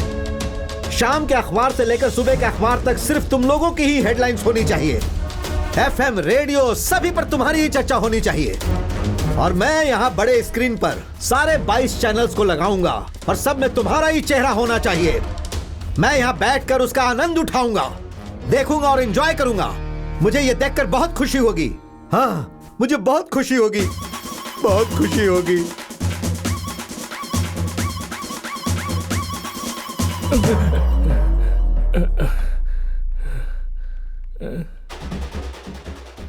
शाम के अखबार से लेकर सुबह के अखबार तक सिर्फ तुम लोगों की ही हेडलाइंस होनी चाहिए। एफएम, रेडियो, सभी पर तुम्हारी ही चर्चा होनी चाहिए। और मैं यहाँ बड़े स्क्रीन पर सारे 22 चैनल्स को लगाऊंगा, और सब में तुम्हारा ही चेहरा होना चाहिए। मैं यहाँ बैठकर उसका आनंद उठाऊंगा, देखूंगा और एंजॉय करूंगा। मुझे ये देखकर बहुत खुशी होगी। हाँ, मुझे बहुत खुशी होगी, बहुत खुशी होगी।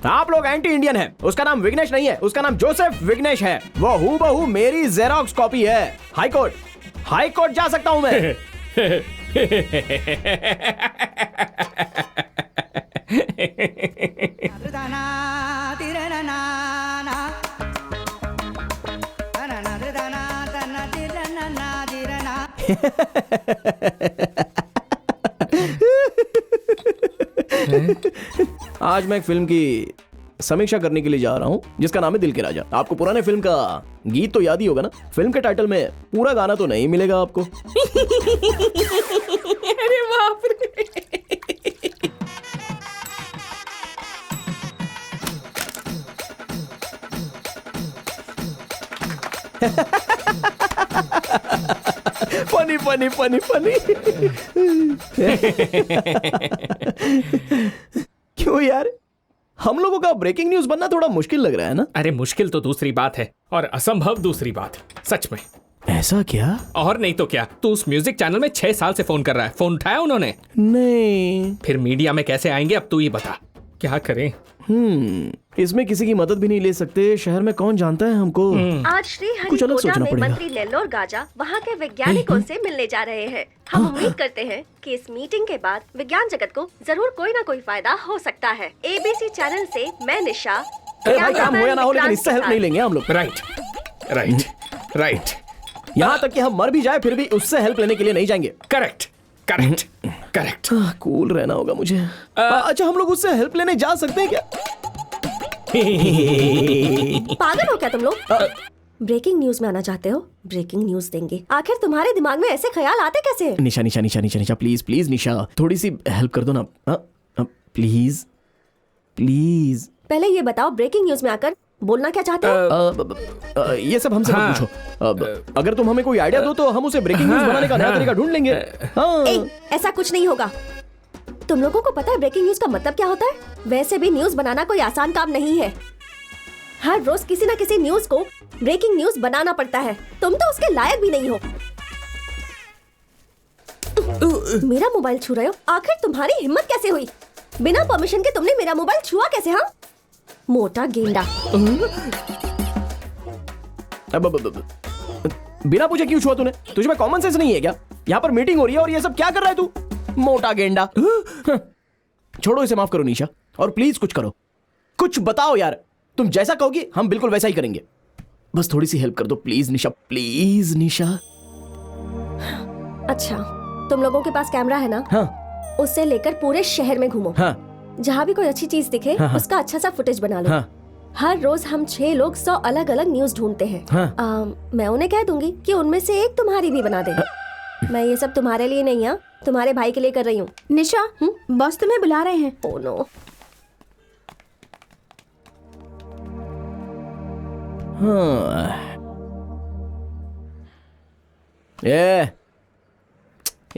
आप लोग एंटी इंडियन हैं। उसका नाम विघ्नेश नहीं है, उसका नाम जोसेफ विघ्नेश है। वो हूबहू मेरी जेरोक्स कॉपी है। हाई कोर्ट जा सकता हूं मैं। आज मैं एक फिल्म की समीक्षा करने के लिए जा रहा हूं जिसका नाम है दिल के राजा। आपको पुराने फिल्म का गीत तो याद ही होगा ना। फिल्म के टाइटल में पूरा गाना तो नहीं मिलेगा आपको। अरे बाप रे। Funny funny funny funny. क्यों यार, हम लोगों का ब्रेकिंग न्यूज बनना थोड़ा मुश्किल लग रहा है ना? अरे मुश्किल तो दूसरी बात है, और असंभव दूसरी बात। सच में। ऐसा क्या? और नहीं तो क्या। तू उस म्यूजिक चैनल में 6 साल से फोन कर रहा है। फोन उठाया उन्होंने? नहीं। फिर मीडिया में कैसे आएंगे, अब तू ही बता। क्या करें? इसमें किसी की मदद भी नहीं ले सकते। शहर में कौन जानता है हमको। आज श्री हरिकोटा में मंत्री नेल्लोर गाजा वहाँ के वैज्ञानिकों से मिलने जा रहे हैं। हम उम्मीद करते हैं कि इस मीटिंग के बाद विज्ञान जगत को जरूर कोई ना कोई फायदा हो सकता है। एबीसी चैनल से मैं निशा। भाई काम हो या ना हो, लेकिन इससे हेल्प नहीं लेंगे हम लोग। राइट। यहाँ तक कि हम मर भी जाए फिर भी उससे हेल्प लेने के लिए नहीं जाएंगे। करेक्ट। कूल रहना होगा मुझे। अच्छा, हम लोग उससे हेल्प लेने जा सकते हैं क्या? पागल हो क्या तुम लोग? ब्रेकिंग न्यूज में आना चाहते हो? ब्रेकिंग न्यूज देंगे। आखिर तुम्हारे दिमाग में ऐसे ख्याल आते कैसे हैं? निशा प्लीज निशा, थोड़ी सी हेल्प कर दो ना। प्लीज। पहले ये बताओ, ब्रेकिंग न्यूज में आकर बोलना क्या चाहते हो? ये सब हमसे मत पूछो। अगर तुम हमें कोई आइडिया दो तो हम उसे ब्रेकिंग न्यूज बनाने का नया तरीका ढूंढ लेंगे। ऐसा कुछ नहीं होगा। तुम लोगों को पता है ब्रेकिंग न्यूज का मतलब क्या होता है? वैसे भी न्यूज बनाना कोई आसान काम नहीं है। हर रोज किसी न किसी न्यूज को ब्रेकिंग न्यूज बनाना पड़ता है। तुम तो उसके लायक भी नहीं हो। मेरा मोबाइल छू रहे हो? आखिर तुम्हारी हिम्मत कैसे हुई? बिना परमिशन के तुमने मेरा मोबाइल छुआ कैसे? हाँ, मोटा गेंडा। बिना पूछे क्यों छुआ तूने? तुझे में कॉमन सेंस नहीं है क्या? यहाँ पर मीटिंग हो रही है और ये सब क्या कर रहा है तू? मोटा गेंडा। छोड़ो इसे, माफ करो निशा, और प्लीज कुछ करो, कुछ बताओ यार। तुम जैसा कहोगी हम बिल्कुल वैसा ही करेंगे। बस थोड़ी सी हेल्प कर दो प्लीज निशा, प्लीज निशा। अच्छा, तुम लोगों के पास कैमरा है ना? हाँ। उससे लेकर पूरे शहर में घूमो। हाँ। जहाँ भी कोई अच्छी चीज दिखे उसका अच्छा सा फुटेज बना लो। हर रोज हम 6 लोग 100 अलग अलग न्यूज ढूंढते हैं। मैं उन्हें कह दूंगी कि उनमें से एक तुम्हारी भी बना दे। मैं ये सब तुम्हारे लिए नहीं, तुम्हारे भाई के लिए कर रही हूँ। निशा, बॉस तुम्हें बुला रहे हैं। Oh no.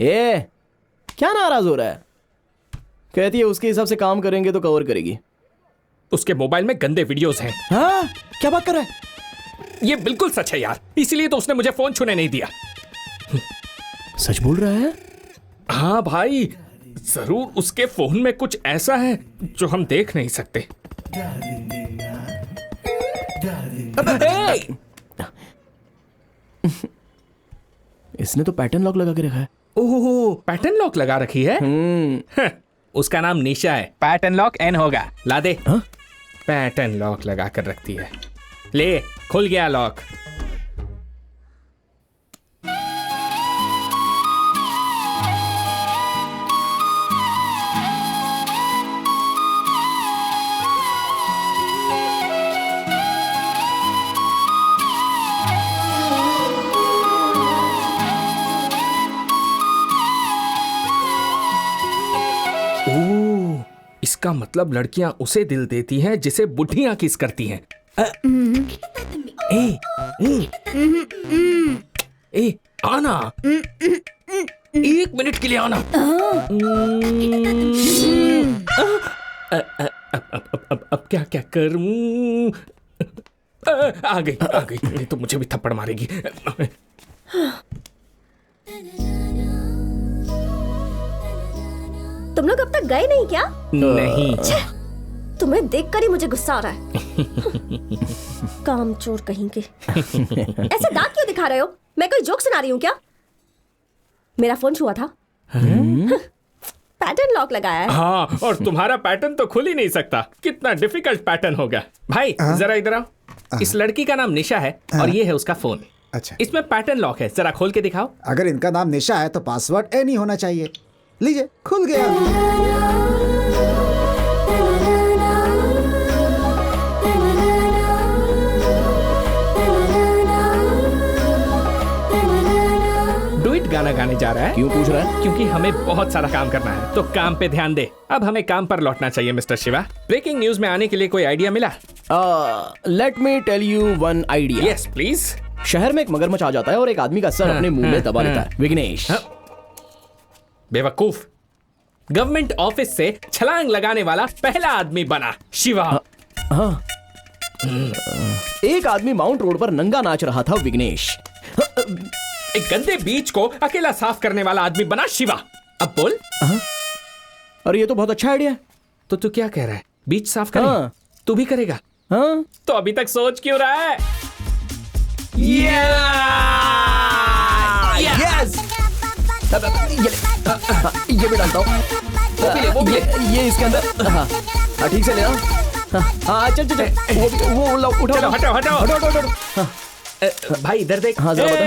ये क्या नाराज हो रहा है? कहती है उसके हिसाब से काम करेंगे तो कवर करेगी। उसके मोबाइल में गंदे वीडियोस हैं। हाँ, क्या बात कर रहा है? ये बिल्कुल सच है यार, इसीलिए तो उसने मुझे फोन छूने नहीं दिया। सच बोल रहा है? हाँ भाई, जरूर उसके फोन में कुछ ऐसा है जो हम देख नहीं सकते। इसने तो पैटर्न लॉक लगा के रखा है। ओह, पैटर्न लॉक लगा रखी है। उसका नाम निशा है, पैटर्न लॉक एन होगा। ला दे। पैटर्न लॉक लगा कर रखती है। ले, खुल गया लॉक। इसका मतलब लड़कियां उसे दिल देती हैं जिसे बुढ़ियां किस करती हैं। ए, आना। 1 मिनट के लिए आना। अब क्या क्या करूं? आ गई, नहीं तो मुझे भी थप्पड़ मारेगी। तुम लोग अब तक गए नहीं क्या? नहीं। तुम्हें देखकर ही मुझे गुस्सा आ रहा है। कामचोर कहीं के। ऐसे दांत क्यों दिखा रहे हो? मैं कोई जोक सुना रही हूँ क्या? मेरा फोन छुआ था। पैटर्न लॉक लगाया है। हाँ, और तुम्हारा पैटर्न तो खुल ही नहीं सकता। कितना डिफिकल्ट पैटर्न होगा। भाई जरा इधर आओ। इस लड़की का नाम निशा है और ये है उसका फोन। अच्छा, इसमें पैटर्न लॉक है, जरा खोल के दिखाओ। अगर इनका नाम निशा है तो पासवर्ड ए नहीं होना चाहिए। लीजिए, खुल गया। डुइट गाना गाने जा रहा है। क्यों पूछ रहा है? क्योंकि हमें बहुत सारा काम करना है, तो काम पे ध्यान दे। अब हमें काम पर लौटना चाहिए मिस्टर शिवा। ब्रेकिंग न्यूज में आने के लिए कोई आइडिया मिला? Let me tell you one idea. Yes please. शहर में एक मगरमच्छ आ जाता है और एक आदमी का सर अपने मुंह में दबा लेता है। विघ्नेश। बेवकूफ, गवर्नमेंट ऑफिस से छलांग लगाने वाला पहला आदमी बना शिवा। हाँ। एक आदमी माउंट रोड पर नंगा नाच रहा था। विघ्नेश। एक गंदे बीच को अकेला साफ करने वाला आदमी बना शिवा। अब बोल। अरे ये तो बहुत अच्छा आइडिया है। तो तू क्या कह रहा है? बीच साफ करें? हाँ। तू भी करेगा? हाँ। तो अभी तक सोच क्यों रहा है? यस। ये भी डालता हूँ। ये इसके अंदर। हाँ, ठीक से लेना। हाँ, चल चल चल। वो उठाओ। हटाओ। भाई इधर देख। हाँ, जरा बता।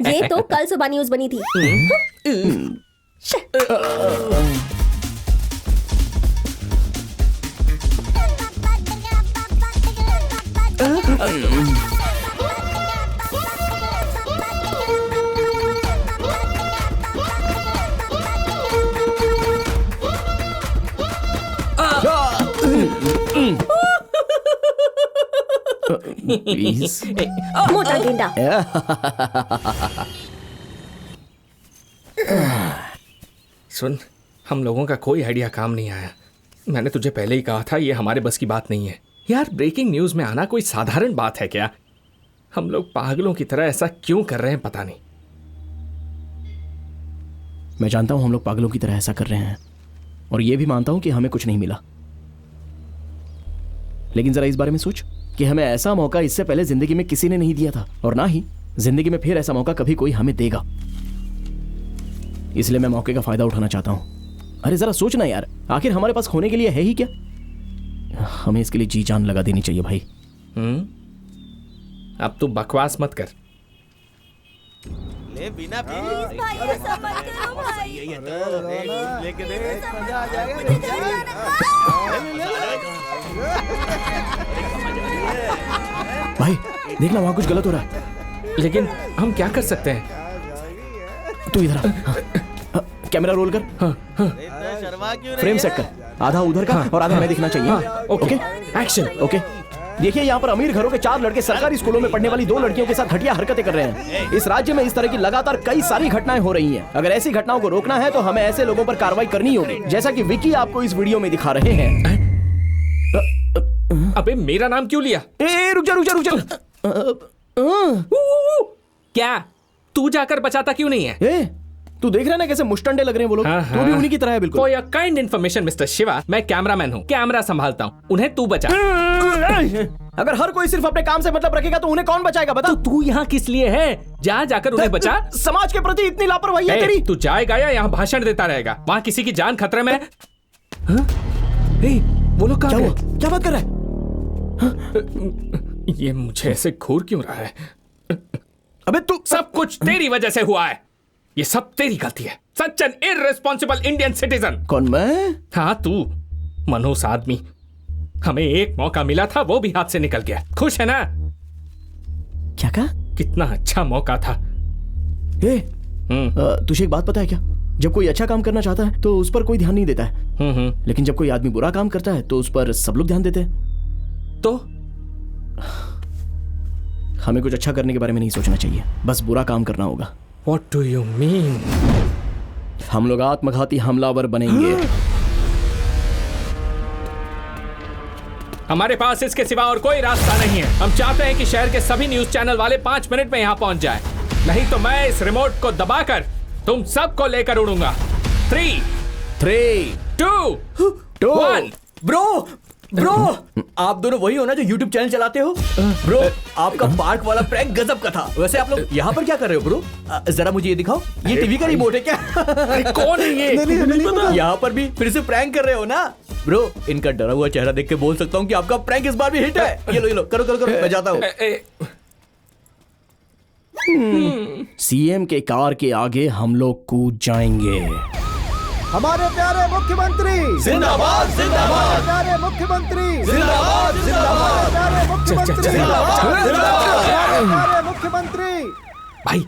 ये तो कल सुबह न्यूज बनी थी। प्लीज। मोटा गेंडा। सुन, हम लोगों का कोई आइडिया काम नहीं आया। मैंने तुझे पहले ही कहा था ये हमारे बस की बात नहीं है। यार, ब्रेकिंग न्यूज में आना कोई साधारण बात है क्या? हम लोग पागलों की तरह ऐसा क्यों कर रहे हैं पता नहीं। मैं जानता हूं हम लोग पागलों की तरह ऐसा कर रहे हैं, और ये भी मानता हूं कि हमें कुछ नहीं मिला। लेकिन जरा इस बारे में सोच कि हमें ऐसा मौका इससे पहले जिंदगी में किसी ने नहीं दिया था, और ना ही जिंदगी में फिर ऐसा मौका कभी कोई हमें देगा। इसलिए मैं मौके का फायदा उठाना चाहता हूं। अरे जरा सोचना यार, आखिर हमारे पास खोने के लिए है ही क्या? हमें इसके लिए जी जान लगा देनी चाहिए भाई। अब तू बकवास मत कर। ले बिना पी भाई ऐसा मत करो भाई। लेके देख, मजा आ जाएगा। भाई देखना, वहां कुछ गलत हो रहा है। लेकिन हम क्या कर सकते हैं? तू इधर आ। कैमरा रोल कर। फ्रेम सेट कर, आधा उधर का और आधा मैं दिखना चाहिए। Okay, action. ओके, देखिए यहाँ पर अमीर घरों के 4 लड़के सरकारी स्कूलों में पढ़ने वाली 2 लड़कियों के साथ घटिया हरकतें कर रहे हैं। इस राज्य में इस तरह की लगातार कई सारी घटनाएं हो रही हैं। अगर ऐसी घटनाओं को रोकना है तो हमें ऐसे लोगों पर कार्रवाई करनी होगी, जैसा कि विकी आपको इस वीडियो में दिखा रहे हैं। अबे मेरा नाम क्यों लिया? रुक जा। क्या तू जाकर बचाता क्यों नहीं है? तू देख रहा है ना कैसे मुश्तंडे लग रहे हैं वो लोग। तू भी उन्हीं की तरह है बिल्कुल। For your kind information, mister Shiva, मैं कैमरामैन हूँ, कैमरा संभालता हूँ, उन्हें तू बचा। अगर हर कोई सिर्फ अपने काम से मतलब रखेगा तो उन्हें कौन बचाएगा बता? तो तू यहाँ किस लिए है? जाकर उन्हें बचा। समाज के प्रति इतनी लापरवाही है तेरी। तू जाएगा या यहाँ भाषण देता रहेगा? वहाँ किसी की जान खतरे में है। वो लोग कहाँ गए? क्या बात कर रहा है? ये मुझे ऐसे घूर क्यों रहा है? अबे तू, सब कुछ तेरी वजह से हुआ है। ये सब तेरी गलती है। Such an irresponsible Indian citizen. कौन, मैं? हाँ तू, मनहूस आदमी। हमें एक मौका मिला था, वो भी हाथ से निकल गया। खुश है ना? क्या कहा? कितना अच्छा मौका था। तुझे एक बात पता है क्या? जब कोई अच्छा काम करना चाहता है तो उस पर कोई ध्यान नहीं देता है, लेकिन जब कोई आदमी बुरा काम करता है तो उस पर सब लोग ध्यान देते हैं। तो हमें कुछ अच्छा करने के बारे में नहीं सोचना चाहिए, बस बुरा काम करना होगा। What do you mean? हम लोग आत्मघाती हमलावर बनेंगे। हमारे पास इसके सिवा और कोई रास्ता नहीं है। हम चाहते हैं कि शहर के सभी न्यूज चैनल वाले 5 मिनट में यहाँ पहुंच जाए, नहीं तो मैं इस रिमोट को दबाकर तुम सबको लेकर उड़ूंगा। 3, 2, 1। ब्रो, आप दोनों वही हो ना जो YouTube चैनल चलाते हो? ब्रो, आपका पार्क वाला प्रैंक गजब का था। वैसे आप लोग यहाँ पर क्या कर रहे हो ब्रो? जरा मुझे ये दिखाओ, ये टीवी का रिमोट है क्या? कौन है ये? नहीं पता। यहाँ पर भी फिर से प्रैंक कर रहे हो ना? ब्रो, इनका डरा हुआ चेहरा देख के बोल सकता हूँ कि आपका प्रैंक इस बार भी हिट है। ये लो, करो, मैं जाता हूँ। सीएम के कार के आगे हम लोग कूद जाएंगे। हमारे प्यारे मुख्यमंत्री जिंदाबाद, जिंदाबाद। प्यारे मुख्यमंत्री जिंदाबाद, जिंदाबाद। प्यारे मुख्यमंत्री प्यारे मुख्यमंत्री। भाई,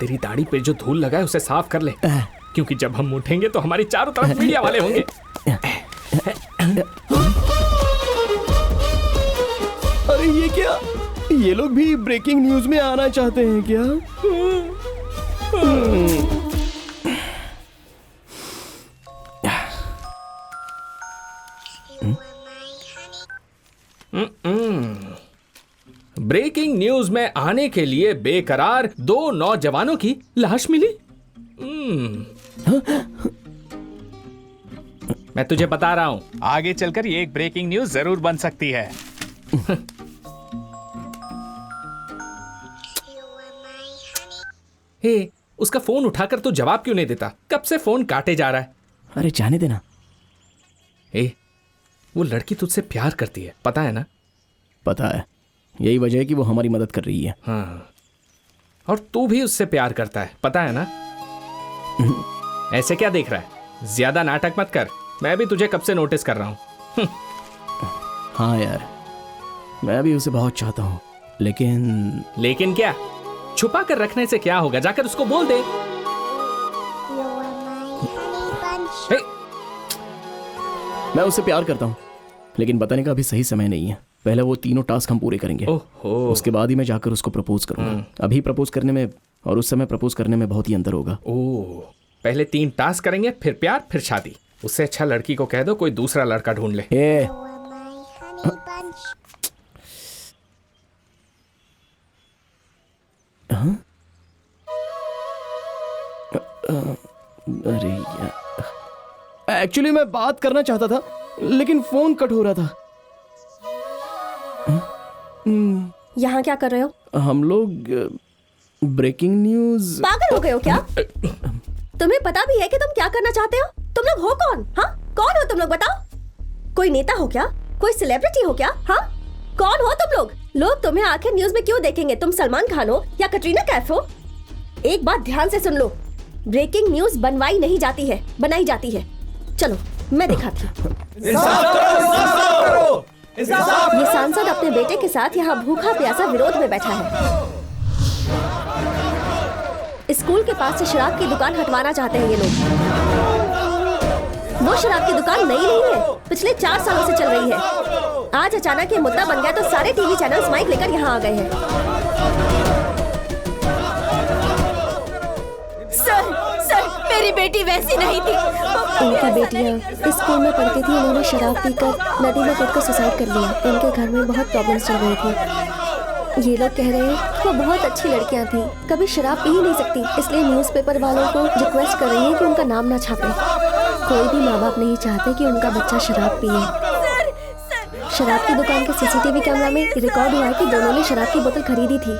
तेरी दाढ़ी पे जो धूल लगा है उसे साफ कर ले, क्योंकि जब हम उठेंगे तो हमारी चारों तरफ मीडिया वाले होंगे। अरे ये क्या? ये लोग भी ब्रेकिंग न्यूज में आना चाहते हैं क्या? ब्रेकिंग न्यूज में आने के लिए बेकरार 2 नौजवानों की लाश मिली। मैं तुझे बता रहा हूं, आगे चलकर ये एक ब्रेकिंग न्यूज जरूर बन सकती है। हे, उसका फोन उठाकर तू जवाब क्यों नहीं देता? कब से फोन काटे जा रहा है। अरे जाने देना। वो लड़की तुझसे प्यार करती है, पता है ना? पता है, यही वजह है कि वो हमारी मदद कर रही है। हाँ, और तू भी उससे प्यार करता है, पता है ना? ऐसे क्या देख रहा है? ज्यादा नाटक मत कर, मैं भी तुझे कब से नोटिस कर रहा हूँ। हाँ यार, मैं भी उसे बहुत चाहता हूँ, लेकिन क्या? छुपा कर रखने से क्या होगा? जाकर उसको बोल दे। मैं उससे प्यार करता हूँ, लेकिन बताने का अभी सही समय नहीं है। पहले वो 3 टास्क हम पूरे करेंगे, उसके बाद ही मैं जाकर उसको प्रपोज करूंगा। अभी प्रपोज करने में और उस समय प्रपोज करने में बहुत ही अंतर होगा। पहले 3 टास्क करेंगे, फिर प्यार, फिर शादी। उससे अच्छा लड़की को कह दो कोई दूसरा लड़का ढूंढ ले। अरे यार, एक्चुअली मैं बात करना चाहता था, लेकिन फोन कट हो रहा था। यहाँ क्या कर रहे हो? हम लोग ब्रेकिंग न्यूज। पागल हो गए हो क्या? तुम्हें पता भी है कि तुम क्या करना चाहते हो? तुम लोग हो कौन? हाँ, कौन हो तुम लोग? बताओ। कोई नेता हो क्या? कोई सेलिब्रिटी हो क्या? हाँ, कौन हो तुम लोग? लोग तुम्हें आखिर न्यूज में क्यों देखेंगे? तुम सलमान खान हो या कटरीना कैफ हो? एक बात ध्यान से सुन लो, ब्रेकिंग न्यूज बनवाई नहीं जाती है, बनाई जाती है। चलो मैं दिखाती हूँ। ये सांसद अपने बेटे के साथ यहाँ भूखा प्यासा विरोध में बैठा है। स्कूल के पास से शराब की दुकान हटवाना चाहते हैं ये लोग। वो शराब की दुकान नई नहीं है, पिछले 4 सालों से चल रही है। आज अचानक ये मुद्दा बन गया तो सारे टीवी चैनल्स माइक लेकर यहाँ आ गए हैं। सर, मेरी बेटी वैसी नहीं थी। इनकी बेटियाँ इस स्कूल में पढ़ती थी, उन्होंने शराब पीकर नदी में कूदकर सुसाइड कर लिया। इनके घर में बहुत प्रॉब्लम्स चल रही थी। ये लोग कह रहे हैं वो बहुत अच्छी लड़कियाँ थी, कभी शराब पी ही नहीं सकती, इसलिए न्यूज़पेपर वालों को रिक्वेस्ट कर रही है कि उनका नाम ना छापे। कोई भी माँ बाप नहीं चाहते कि उनका बच्चा शराब पिए। शराब की दुकान के सीसीटीवी कैमरा में रिकॉर्ड हुआ है कि दोनों ने शराब की बोतल खरीदी थी।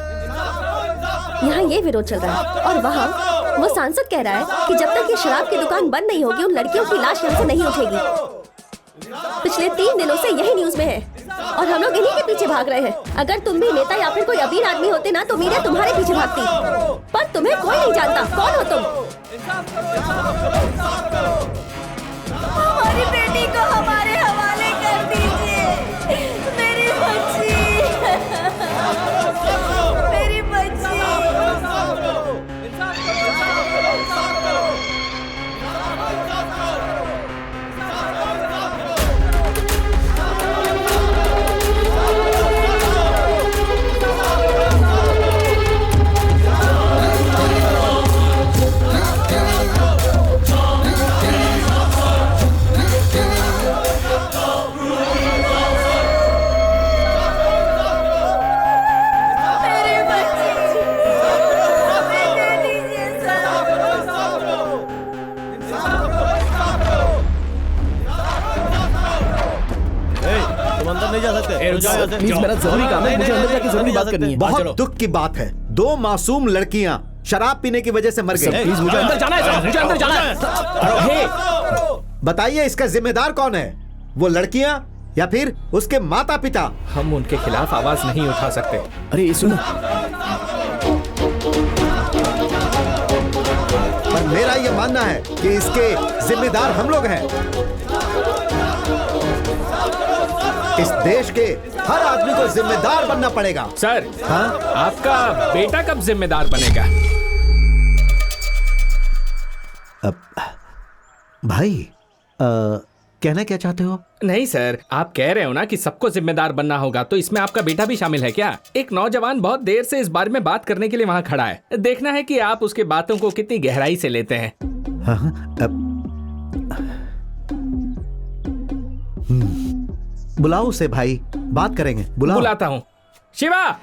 यहाँ ये विरोध चल रहा है और वहाँ वो सांसद कह रहा है कि जब तक ये शराब की दुकान बंद नहीं होगी उन लड़कियों की लाश यहाँ से नहीं उठेगी। पिछले 3 दिनों से यही न्यूज में है और हम लोग इन्हीं के पीछे भाग रहे हैं। अगर तुम भी नेता या फिर कोई अमीर आदमी होते ना तो मीडिया तुम्हारे पीछे भागती, पर तुम्हें कोई नहीं जानता। कौन हो तुम? हमारी बेटी को हमारे हवाले कर दीजिए। मेरी बच्ची, मेरी बच्ची। प्लीज, मेरा जरूरी काम है, मुझे अंदर जाके जरूरी बात करनी है। बहुत दुख की बात है, 2 मासूम लड़कियां शराब पीने की वजह से मर गई। प्लीज, मुझे अंदर जाना है, मुझे अंदर जाना है। बताइए इसका जिम्मेदार कौन है? वो लड़कियां या फिर उसके माता पिता? हम उनके खिलाफ आवाज नहीं उठा सकते। अरे सुनो, पर मेरा ये मानना है कि इसके जिम्मेदार हम लोग हैं। इस देश के हर आदमी को जिम्मेदार बनना पड़ेगा। सर, हाँ? आपका बेटा कब जिम्मेदार बनेगा? भाई, कहना क्या चाहते हो? नहीं सर, आप कह रहे हो ना कि सबको जिम्मेदार बनना होगा, तो इसमें आपका बेटा भी शामिल है क्या? एक नौजवान बहुत देर से इस बारे में बात करने के लिए वहाँ खड़ा है। देखना है कि आप उसके बातों को कितनी गहराई से लेते हैं। बुलाओ उसे भाई, बात करेंगे। बुलाता हूँ। शिवा,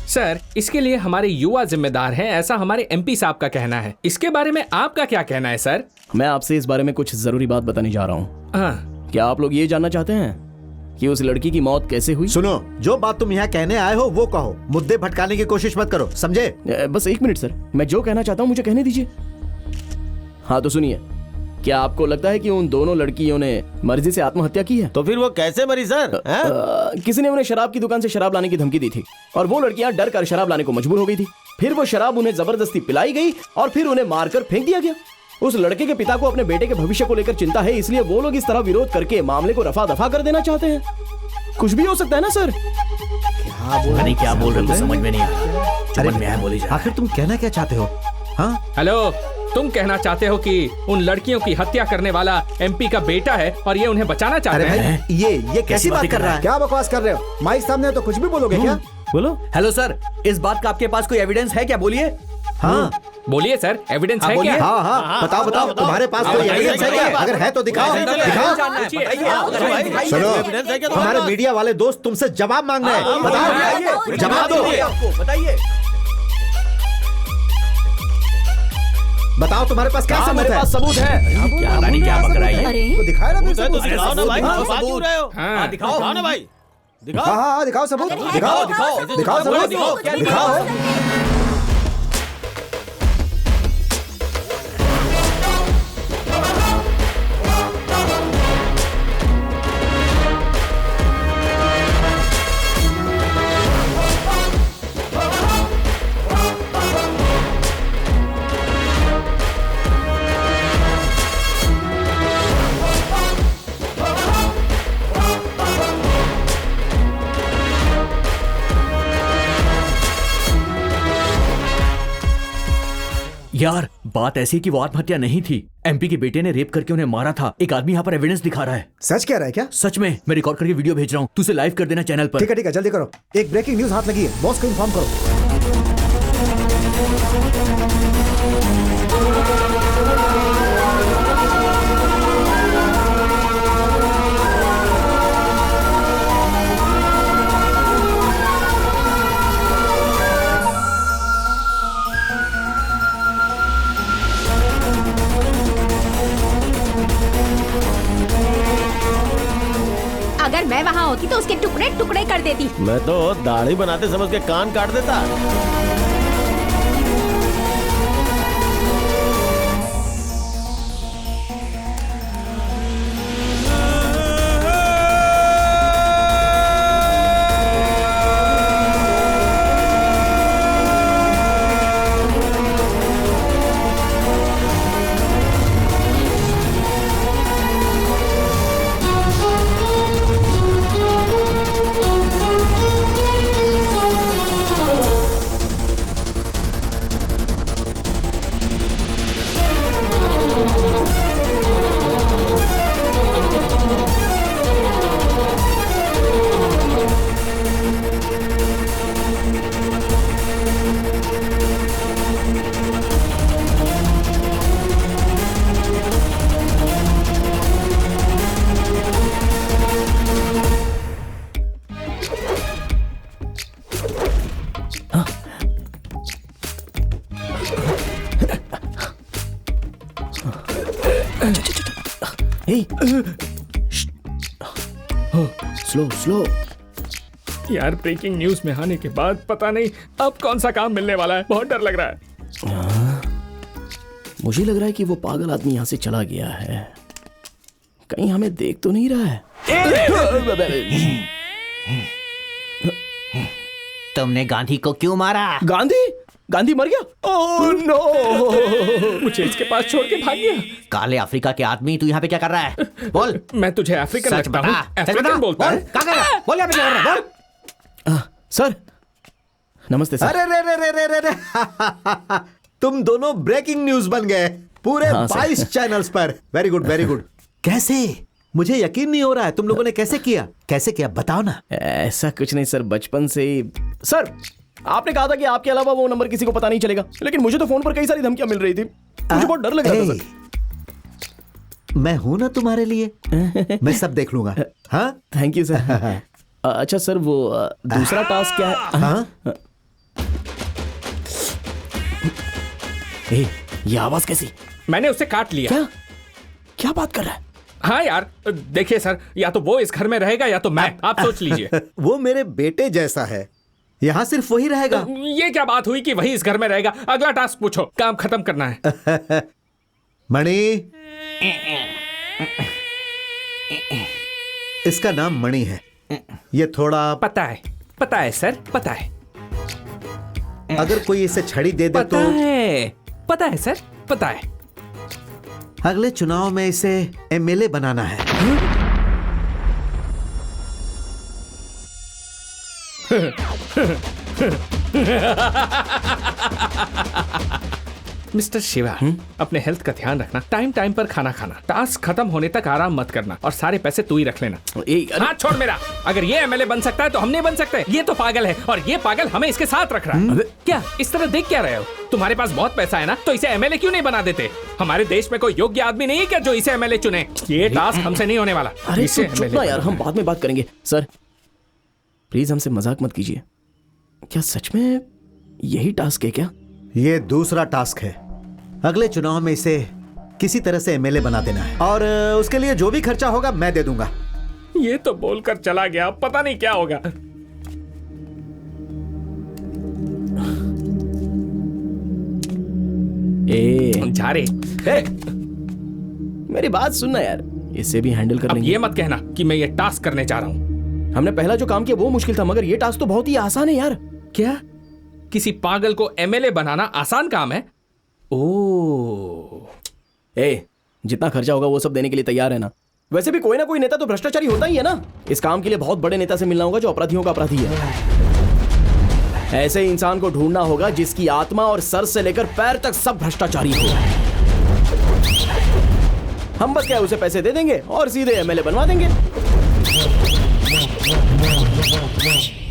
सर, इसके लिए हमारे युवा जिम्मेदार हैं, ऐसा हमारे एमपी साहब का कहना है। इसके बारे में आपका क्या कहना है सर? मैं आपसे इस बारे में कुछ जरूरी बात बताने जा रहा हूँ। हाँ। क्या आप लोग ये जानना चाहते हैं कि उस लड़की की मौत कैसे हुई? सुनो, जो बात तुम यहाँ कहने आए हो वो कहो, मुद्दे भटकाने की कोशिश मत करो, समझे? बस 1 मिनट सर, मैं जो कहना चाहता हूँ मुझे कहने दीजिए। हाँ तो सुनिए, क्या आपको लगता है कि उन दोनों लड़कियों ने मर्जी से आत्महत्या की है? तो फिर वो कैसे मरी सर? किसी ने उन्हें शराब की दुकान से शराब लाने की धमकी दी थी और वो लड़कियां डर कर शराब लाने को मजबूर हो गई थी। फिर वो शराब उन्हें जबरदस्ती पिलाई गई और फिर उन्हें मारकर फेंक दिया गया। उस लड़के के पिता को अपने बेटे के भविष्य को लेकर चिंता है, इसलिए वो लोग इस तरह विरोध करके मामले को रफा दफा कर देना चाहते हैं। कुछ भी हो सकता है ना सर? क्या बोल रहे हो समझ में नहीं आ रहा। आखिर तुम कहना क्या चाहते हो? हाँ, हेलो, तुम कहना चाहते हो कि उन लड़कियों की हत्या करने वाला एमपी का बेटा है और ये उन्हें बचाना चाहते हैं? ये कैसी बात कर रहा है? क्या बकवास कर रहे हो? माइक सामने है तो कुछ भी बोलोगे क्या? बोलो। हेलो सर, इस बात का आपके पास कोई एविडेंस है क्या? बोलिए। हाँ बोलिए सर, एविडेंस है क्या? हाँ हाँ, बताओ बताओ, तुम्हारे पास कोई एविडेंस है क्या? अगर है तो दिखाओ। सुनो, हमारे मीडिया वाले दोस्त तुमसे जवाब मांग रहे हैं, बताओ, जवाब दो। बताइए। बताओ तुम्हारे पास क्या सबूत है? मेरे पास सबूत है। पता नहीं क्या बक रहा है। अरे दिखाए ना दिखाओ ना भाई, सबूत हाँ, दिखाओ ना भाई, दिखाओ। हाँ, दिखाओ सबूत, दिखाओ दिखाओ सबूत, दिखाओ। यार बात ऐसी कि वो आत्महत्या नहीं थी, एमपी के बेटे ने रेप करके उन्हें मारा था। एक आदमी यहाँ पर एविडेंस दिखा रहा है। सच कह रहा है क्या? सच में, मैं रिकॉर्ड करके वीडियो भेज रहा हूँ, तू उसे लाइव कर देना चैनल पर। ठीक है जल्दी करो, एक ब्रेकिंग न्यूज हाथ लगी है, बॉस को इन्फॉर्म करो। अगर मैं वहाँ होती तो उसके टुकड़े टुकड़े कर देती। मैं तो दाढ़ी बनाते समझ के कान काट देता। स्लो। यार ब्रेकिंग न्यूज में आने के बाद पता नहीं अब कौन सा काम मिलने वाला है, बहुत डर लग रहा है। मुझे लग रहा है कि वो पागल आदमी यहाँ से चला गया है, कहीं हमें देख तो नहीं रहा है। तुमने गांधी को क्यों मारा? गांधी मर गया? Oh no! मुझे इसके पास छोड़ के भाग गया। काले अफ्रीका के आदमी, तू यहाँ पे क्या कर रहा है? बोल। मैं तुझे अफ्रीकन सच लगता बता, हूँ? सच अफ्रीकन बता, बोलता बोल, है? क्या कर रहा है? बोल यहाँ पे क्या कर रहा है? बोल। सर नमस्ते सर। अरे रे तुम दोनों ब्रेकिंग न्यूज बन गए पूरे 22 चैनल्स पर। Very good very good. कैसे? मुझे यकीन नहीं हो रहा है, तुम लोगों ने कैसे किया बताओ ना। ऐसा कुछ नहीं सर, बचपन से ही। सर आपने कहा था कि आपके अलावा वो नंबर किसी को पता नहीं चलेगा, लेकिन मुझे तो फोन पर कई सारी धमकियां मिल रही थी, मुझे बहुत डर लग रहा था सर। मैं हूं ना तुम्हारे लिए, मैं सब देख लूंगा। हाँ थैंक यू सर। अच्छा सर वो दूसरा टास्क क्या है? हाँ? ये आवाज कैसी? मैंने उसे काट लिया। क्या बात कर रहा है? हाँ यार देखिए सर, या तो वो इस घर में रहेगा या तो मैं, आप सोच लीजिए। वो मेरे बेटे जैसा है, यहाँ सिर्फ वही रहेगा। ये क्या बात हुई कि वही इस घर में रहेगा? अगला टास्क पूछो, काम खत्म करना है। मणि, इसका नाम मणि है। ये थोड़ा पता है सर, पता है। अगर कोई इसे छड़ी दे दे तो पता है सर, पता है। अगले चुनाव में इसे एमएलए बनाना है। मिस्टर शिवा, अपने हेल्थ का ध्यान रखना, टाइम टाइम पर खाना खाना, टास्क खत्म होने तक आराम मत करना और सारे पैसे तू ही रख लेना। हाथ छोड़ मेरा। अगर ये एमएलए बन सकता है तो हम नहीं बन सकते। ये तो पागल है और ये पागल हमें इसके साथ रख रहा है। क्या इस तरह देख क्या रहे हो? तुम्हारे पास बहुत पैसा है ना, तो इसे एमएलए क्यों नहीं बना देते? हमारे देश में कोई योग्य आदमी नहीं है क्या जो इसे एमएलए चुने? ये टास्क हमसे नहीं होने वाला। अरे चुप ना यार, हम बाद में बात करेंगे। सर प्लीज हमसे मजाक मत कीजिए। क्या सच में यही टास्क है क्या? ये दूसरा टास्क है। अगले चुनाव में इसे किसी तरह से एमएलए बना देना है और उसके लिए जो भी खर्चा होगा मैं दे दूंगा। ये तो बोलकर चला गया, पता नहीं क्या होगा। जा रे। मेरी बात सुनना यार, इसे भी हैंडल कर लेंगे। ये मत कहना कि मैं ये टास्क करने जा रहा हूँ। हमने पहला जो काम किया वो मुश्किल था, मगर ये टास्क तो बहुत ही आसान है यार। क्या किसी पागल को एमएलए बनाना आसान काम है? जितना खर्चा होगा वो सब देने के लिए तैयार है ना? वैसे भी कोई ना कोई नेता तो भ्रष्टाचारी होता ही है ना। इस काम के लिए बहुत बड़े नेता से मिलना होगा जो अपराधियों का अपराधी है। ऐसे इंसान को ढूंढना होगा जिसकी आत्मा और सर से लेकर पैर तक सब भ्रष्टाचारी हो। हम बस क्या उसे पैसे दे देंगे और सीधे एमएलए बनवा देंगे।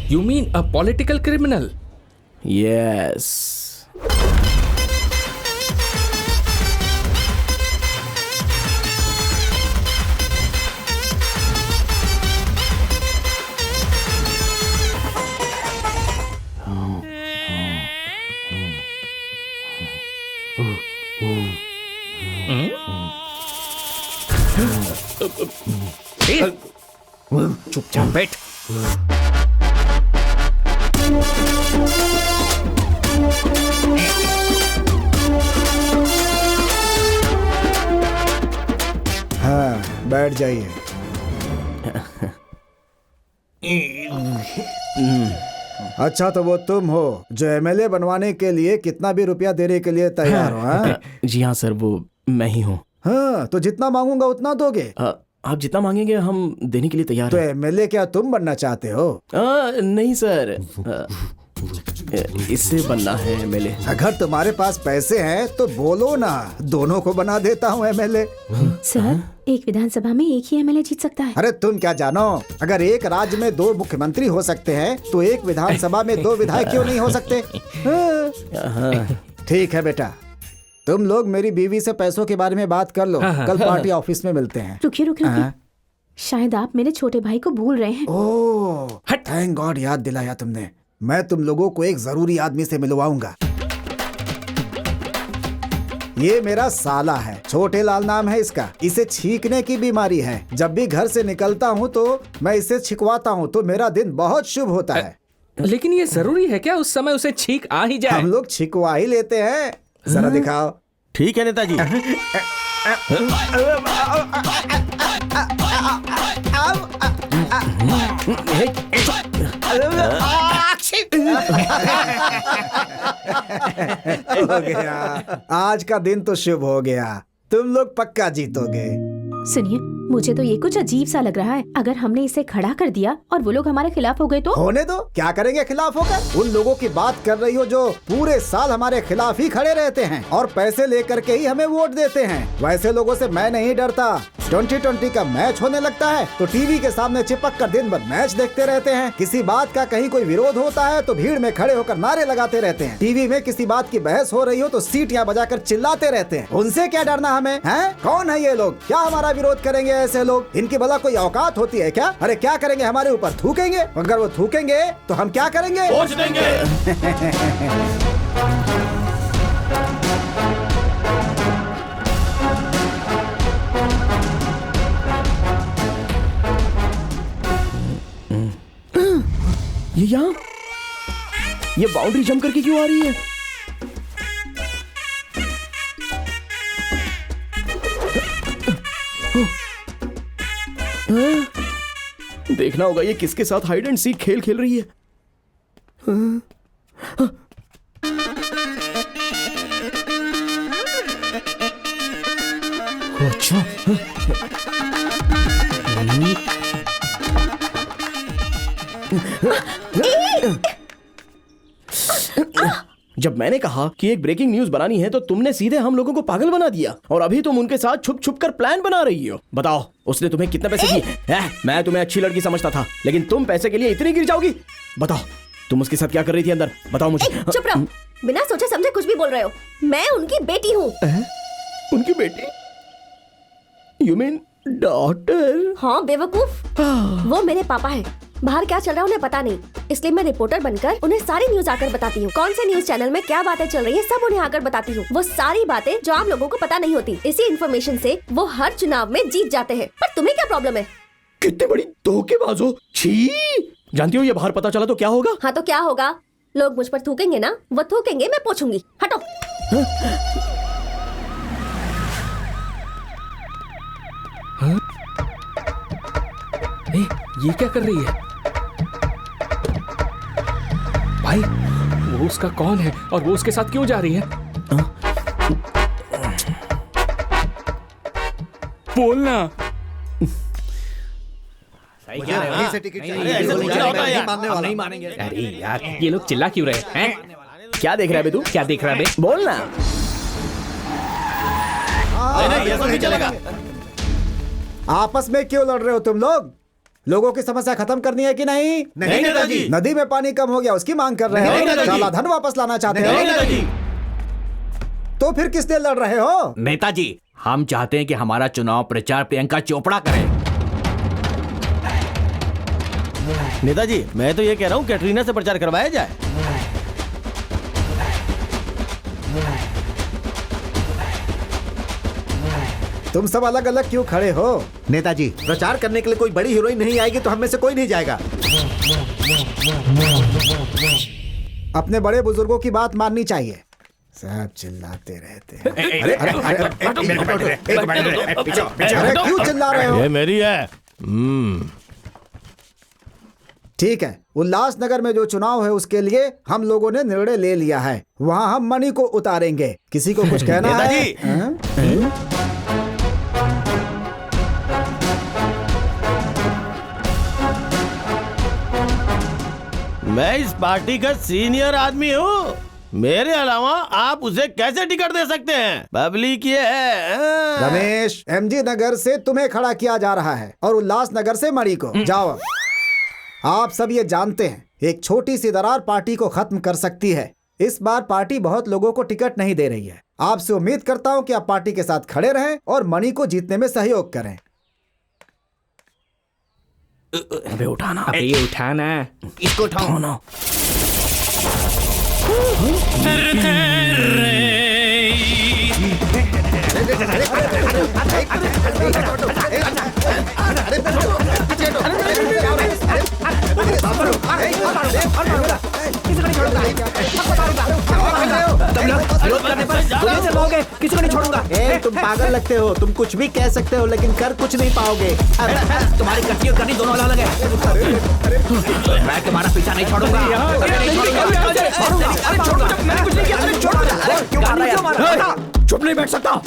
You mean a political criminal? Yes. चुपचाप बैठ। हाँ, बैठ जाइए। अच्छा, तो वो तुम हो जो एमएलए बनवाने के लिए कितना भी रुपया देने के लिए तैयार हो? हाँ? जी हाँ सर, वो मैं ही हूँ। हाँ, तो जितना मांगूंगा उतना दोगे? आप जितना मांगेंगे हम देने के लिए तैयार तो हैं। एमएलए क्या तुम बनना चाहते हो? नहीं सर, इससे बनना है एमएलए। अगर तुम्हारे पास पैसे हैं तो बोलो ना, दोनों को बना देता हूँ एमएलए। सर, एक विधानसभा में एक ही एमएलए जीत सकता है। अरे तुम क्या जानो, अगर एक राज्य में 2 मुख्यमंत्री हो सकते हैं तो एक विधानसभा में 2 विधायक क्यों नहीं हो सकते? ठीक है बेटा, तुम लोग मेरी बीवी से पैसों के बारे में बात कर लो। कल पार्टी ऑफिस में मिलते हैं। रुकिए। शायद आप मेरे छोटे भाई को भूल रहे हैं। ओह, थैंक गॉड याद दिलाया तुमने। मैं तुम लोगों को एक जरूरी आदमी से मिलवाऊंगा। ये मेरा साला है, छोटे लाल नाम है इसका। इसे छींकने की बीमारी है। जब भी घर से निकलता हूँ तो मैं इसे छिकवाता हूँ तो मेरा दिन बहुत शुभ होता है। लेकिन ये जरूरी है क्या उस समय उसे छींक आ ही जाए? हम लोग छिकवा ही लेते हैं। जरा दिखाओ। ठीक है नेताजी। हो गया, आज का दिन तो शुभ हो गया। तुम लोग पक्का जीतोगे। सुनिए, मुझे तो ये कुछ अजीब सा लग रहा है। अगर हमने इसे खड़ा कर दिया और वो लोग हमारे खिलाफ हो गए तो? होने दो, क्या करेंगे खिलाफ होकर? उन लोगों की बात कर रही हो जो पूरे साल हमारे खिलाफ ही खड़े रहते हैं और पैसे लेकर के ही हमें वोट देते हैं। वैसे लोगों से मैं नहीं डरता। 2020 का मैच होने लगता है तो टीवी के सामने चिपक कर दिन भर मैच देखते रहते हैं। किसी बात का कहीं कोई विरोध होता है तो भीड़ में खड़े होकर नारे लगाते रहते हैं। टीवी में किसी बात की बहस हो रही हो तो सीटियां बजाकर चिल्लाते रहते हैं। उनसे क्या डरना हमें? हैं? कौन है ये लोग? क्या हमारा विरोध करेंगे ऐसे लोग? इनकी भला कोई औकात होती है क्या? अरे क्या करेंगे? हमारे ऊपर थूकेंगे? अगर वो थूकेंगे तो हम क्या करेंगे? पहुंच देंगे। ये यहाँ, ये बाउंड्री जंप करके क्यों आ रही है? देखना होगा ये किसके साथ हाइड एंड सीक खेल खेल रही है। अच्छा, जब मैंने कहा कि एक ब्रेकिंग न्यूज बनानी है तो तुमने सीधे हम लोगों को पागल बना दिया और अभी तुम उनके साथ छुप छुप कर प्लान बना रही हो। बताओ, उसने तुम्हें कितने पैसे दिए? मैं तुम्हें अच्छी लड़की समझता था, लेकिन तुम पैसे के लिए इतनी गिर जाओगी? बताओ, तुम उसके साथ क्या कर रही थी अंदर? बताओ मुझे। चुप रहो, बिना सोचे समझे कुछ भी बोल रहे हो। मैं उनकी बेटी हूँ। उनकी बेटी? You mean daughter? हाँ बेवकूफ, वो मेरे पापा है। बाहर क्या चल रहा है उन्हें पता नहीं, इसलिए मैं रिपोर्टर बनकर उन्हें सारी न्यूज आकर बताती हूँ। कौन से न्यूज चैनल में क्या बातें चल रही है सब उन्हें आकर बताती हूँ। वो सारी बातें जो आम लोगों को पता नहीं होती। इसी इन्फॉर्मेशन से वो हर चुनाव में जीत जाते हैं। पर तुम्हें क्या प्रॉब्लम है? कितनी बड़ी धोखेबाज हो। छी! जानती हो ये बाहर पता चला तो क्या होगा? हाँ तो क्या होगा? लोग मुझ पर थूकेंगे ना, वो थूकेंगे, मैं पूछूंगी। हटो। ये क्या कर रही है? भाई, वो उसका कौन है और वो उसके साथ क्यों जा रही है? बोलना। मुझे वहीं से टिकट चाहिए। ऐसे बिल्कुल कुछ ना होता नहीं यार। मानने हम वाला। नहीं मानेंगे। अरे यार ये लोग चिल्ला क्यों रहे हैं? क्या देख रहा है बे तू? क्या देख रहा है बे? बोल ना। नहीं, ऐसा नहीं चलेगा। आपस में क्यों लड़ रहे हो तुम लोग? लोगों की समस्या खत्म करनी है कि नहीं? नहीं नेताजी। नदी में पानी कम हो गया उसकी मांग कर रहे नहीं, हो? नेताजी। काला धन वापस लाना चाहते नहीं हो? नेताजी। तो फिर किस लिए लड़ रहे हो? नेताजी हम चाहते हैं कि हमारा चुनाव प्रचार प्रियंका चोपड़ा करे। नेताजी मैं तो ये कह रहा हूँ कैटरीना से प्रचार करवाया जाए। तुम सब अलग अलग क्यों खड़े हो? नेताजी प्रचार करने के लिए कोई बड़ी हीरोइन नहीं आएगी तो हम में से कोई नहीं जाएगा। अपने बड़े बुजुर्गों की बात माननी चाहिए। सब चिल्लाते रहते हैं। अरे क्यों चिल्ला रहे हो? ये मेरी है। ठीक है, उल्लासनगर में जो चुनाव है उसके लिए हम लोगों ने निर्णय ले लिया है। वहाँ हम मणि को उतारेंगे। किसी को कुछ कहना है? नेताजी। हाँ? मैं इस पार्टी का सीनियर आदमी हूँ। मेरे अलावा आप उसे कैसे टिकट दे सकते हैं? पब्लिक ये है। रमेश, एमजी नगर से तुम्हें खड़ा किया जा रहा है और उल्लासनगर से मणि को। जाओ। आप सब ये जानते हैं एक छोटी सी दरार पार्टी को खत्म कर सकती है। इस बार पार्टी बहुत लोगों को टिकट नहीं दे रही है। आपसे उम्मीद करता हूँ कि आप पार्टी के साथ खड़े रहें और मणि को जीतने में सहयोग करें। अबे उठाना। अबे ये उठाना। इसको उठाओ ना। किसी को नहीं छोड़ूंगा। तुम पागल लगते हो। तुम कुछ भी कह सकते हो लेकिन कर कुछ नहीं पाओगे। तुम्हारी कट्टी और करनी दोनों अलग अलग है। मैं तुम्हारा पीछा नहीं छोड़ूंगा। चुप नहीं बैठ सकता।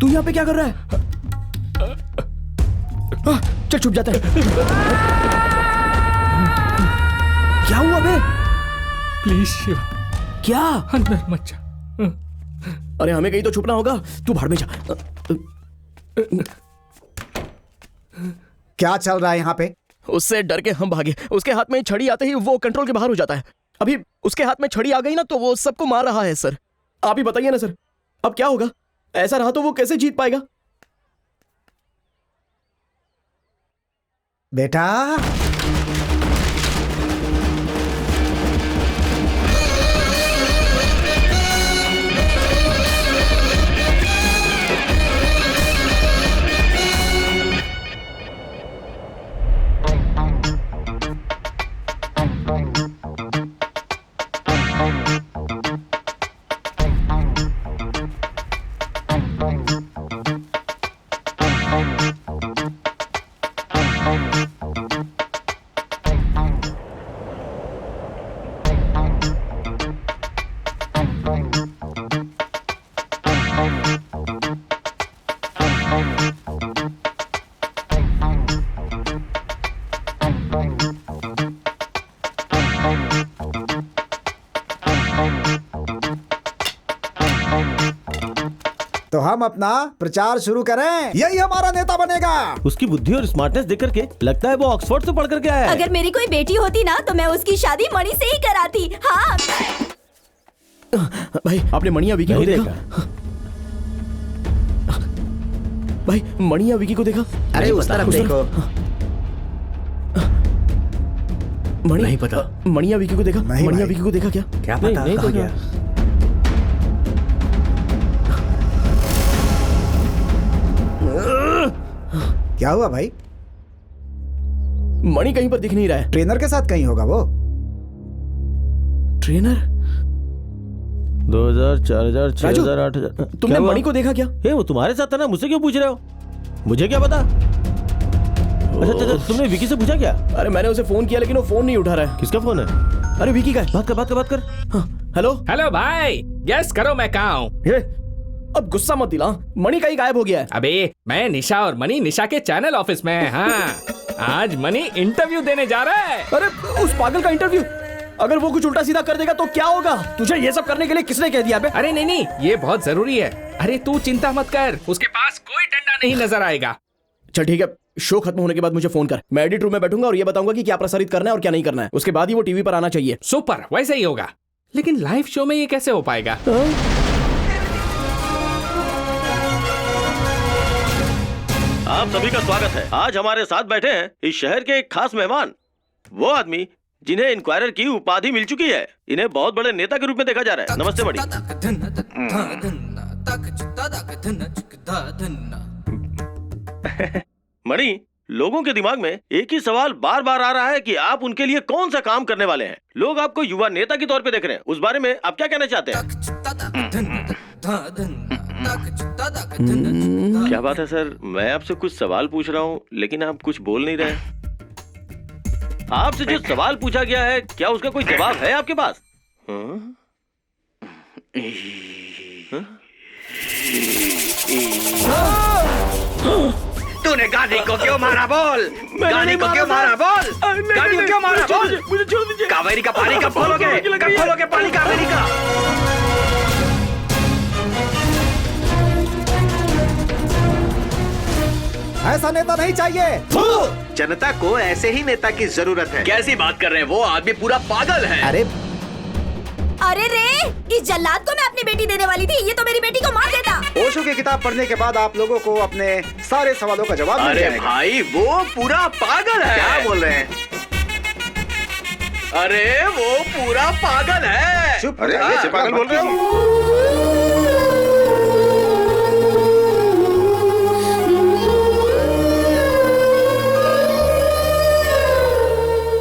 तू यहाँ पे क्या कर रहा है? चल छुप जाता है। क्या हुआ बे? प्लीज शिव क्या? अंदर मत जा। अरे हमें कहीं तो छुपना होगा। तू भाड़ में जा। क्या चल रहा है यहाँ पे? उससे डर के हम भागे। उसके हाथ में छड़ी आते ही वो कंट्रोल के बाहर हो जाता है। अभी उसके हाथ में छड़ी आ गई ना तो वो सबको मार रहा है। सर आप ही बताइए ना सर, अब क्या होगा? ऐसा रहा तो वो कैसे जीत पाएगा? बेटा तो हम अपना प्रचार शुरू करें। यही हमारा नेता बनेगा। उसकी बुद्धि और स्मार्टनेस देख करके लगता है वो ऑक्सफोर्ड से पढ़ करके आया है। अगर मेरी कोई बेटी होती ना तो मैं उसकी शादी मणि से ही कराती। हाँ भाई आपने मणिया विकी को देखा? भाई मणिया विकी को देखा? अरे उस तरफ देखो। मणि नहीं पता। मणिया विकी को देखा? नहीं मणिया भाई। विकी को देखा क्या? क्या पता नहीं कहाँ देखा। गया? क्या हुआ भाई? मणि कहीं पर दिख नहीं रहा है। ट्रेनर के साथ कहीं होगा वो। ट्रेनर? 2000, 4000, 6000, 8000। तुमने मणि को देखा क्या? वो तुम्हारे साथ था ना, मुझसे क्यों पूछ रहे हो? मुझे क्या पता। अच्छा, तुमने विकी से पूछा क्या? अरे मैंने उसे फोन किया लेकिन वो फोन नहीं उठा रहा है। किसका फोन है? अरे विकी का है। बात कर। हेलो हेलो भाई, गेस करो मैं कहाँ हूँ? अब गुस्सा मत दिला, मणि कहीं गायब हो गया है। अबे मैं निशा और मणि निशा के चैनल ऑफिस में है। हाँ, आज मणि इंटरव्यू देने जा रहा है। अरे उस पागल का इंटरव्यू? अगर वो कुछ उल्टा सीधा कर देगा तो क्या होगा? तुझे ये सब करने के लिए किसने कह दिया बे? अरे नहीं, ये बहुत जरूरी है। अरे तू चिंता मत कर, उसके पास कोई डंडा नहीं नजर आएगा। चल ठीक है, शो खत्म होने के बाद मुझे फोन कर। मैं एडिट रूम में बैठूंगा और ये बताऊंगा कि क्या प्रसारित करना है और क्या नहीं करना है। उसके बाद ही वो टीवी पर आना चाहिए। सुपर, वैसे ही होगा। लेकिन लाइव शो में ये कैसे हो पाएगा? आप सभी का स्वागत है। आज हमारे साथ बैठे हैं इस शहर के एक खास मेहमान, वो आदमी जिन्हें इंक्वायरर की उपाधि मिल चुकी है। इन्हें बहुत बड़े नेता के रूप में देखा जा रहा है। नमस्ते मणि। मणि, लोगों के दिमाग में एक ही सवाल बार बार आ रहा है कि आप उनके लिए कौन सा काम करने वाले हैं। लोग आपको युवा नेता के तौर पे देख रहे हैं, उस बारे में आप क्या कहना चाहते हैं? क्या बात है सर, मैं आपसे कुछ सवाल पूछ रहा हूँ लेकिन आप कुछ बोल नहीं रहे। आपसे जो सवाल पूछा गया है, क्या उसका कोई जवाब है आपके पास? तूने गांधी को क्यों मारा बोल? गांधी को क्यों मारा बोल? गांधी को क्यों मारा बोल? मुझे छोड़ दीजिए। कावेरी का पानी कब खोलोगे? कब खोलोगे पानी कावेरी का? ऐसा नेता नहीं चाहिए। जनता को ऐसे ही नेता की जरूरत है। कैसी बात कर रहे हैं? वो आदमी पूरा पागल है। अरे रे, इस जल्लाद को मैं अपनी बेटी देने वाली थी, ये तो मेरी बेटी को मार देता। ओशो की किताब पढ़ने के बाद आप लोगों को अपने सारे सवालों का जवाब मिल जाएगा। भाई वो पूरा पागल है। क्या बोल रहे हैं? अरे वो पूरा पागल है। चुप। अरे ये पागल बोल रहे हो?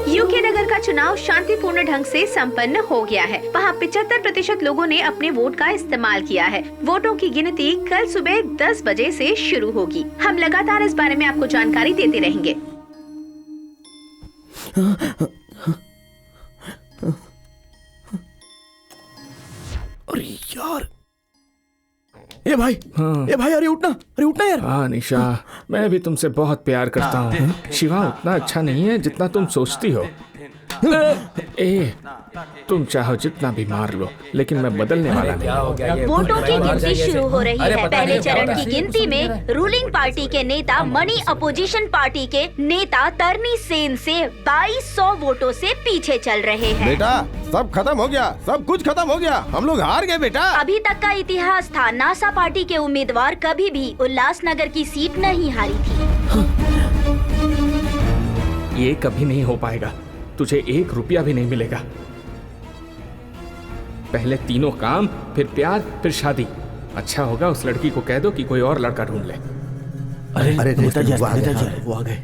यूके नगर का चुनाव शांतिपूर्ण ढंग से संपन्न हो गया है। वहाँ 75% लोगों ने अपने वोट का इस्तेमाल किया है। वोटों की गिनती कल सुबह 10 बजे से शुरू होगी। हम लगातार इस बारे में आपको जानकारी देते रहेंगे। अरे यार, ए भाई, अरे उठना यार। हाँ निशा, मैं भी तुमसे बहुत प्यार करता हूँ। शिवा उतना अच्छा नहीं है जितना तुम सोचती हो। तुम चाहो जितना भी मार लो, लेकिन मैं बदलने वाला नहीं। वोटों की गिनती शुरू हो रही है। पहले चरण की गिनती में रूलिंग पार्टी के नेता मणि अपोजिशन पार्टी के नेता तरनी सेन से 2200 वोटों से पीछे चल रहे हैं। बेटा सब खत्म हो गया, सब कुछ खत्म हो गया, हम लोग हार गए बेटा। अभी तक का इतिहास था, नासा पार्टी के उम्मीदवार कभी भी उल्लासनगर की सीट नहीं हारी थी। ये कभी नहीं हो पाएगा। तुझे 1 रुपया भी नहीं मिलेगा। पहले तीनों काम, फिर प्यार, फिर शादी। अच्छा होगा उस लड़की को कह दो कि कोई और लड़का ढूंढ ले। अरे नेताजी वो आ गए।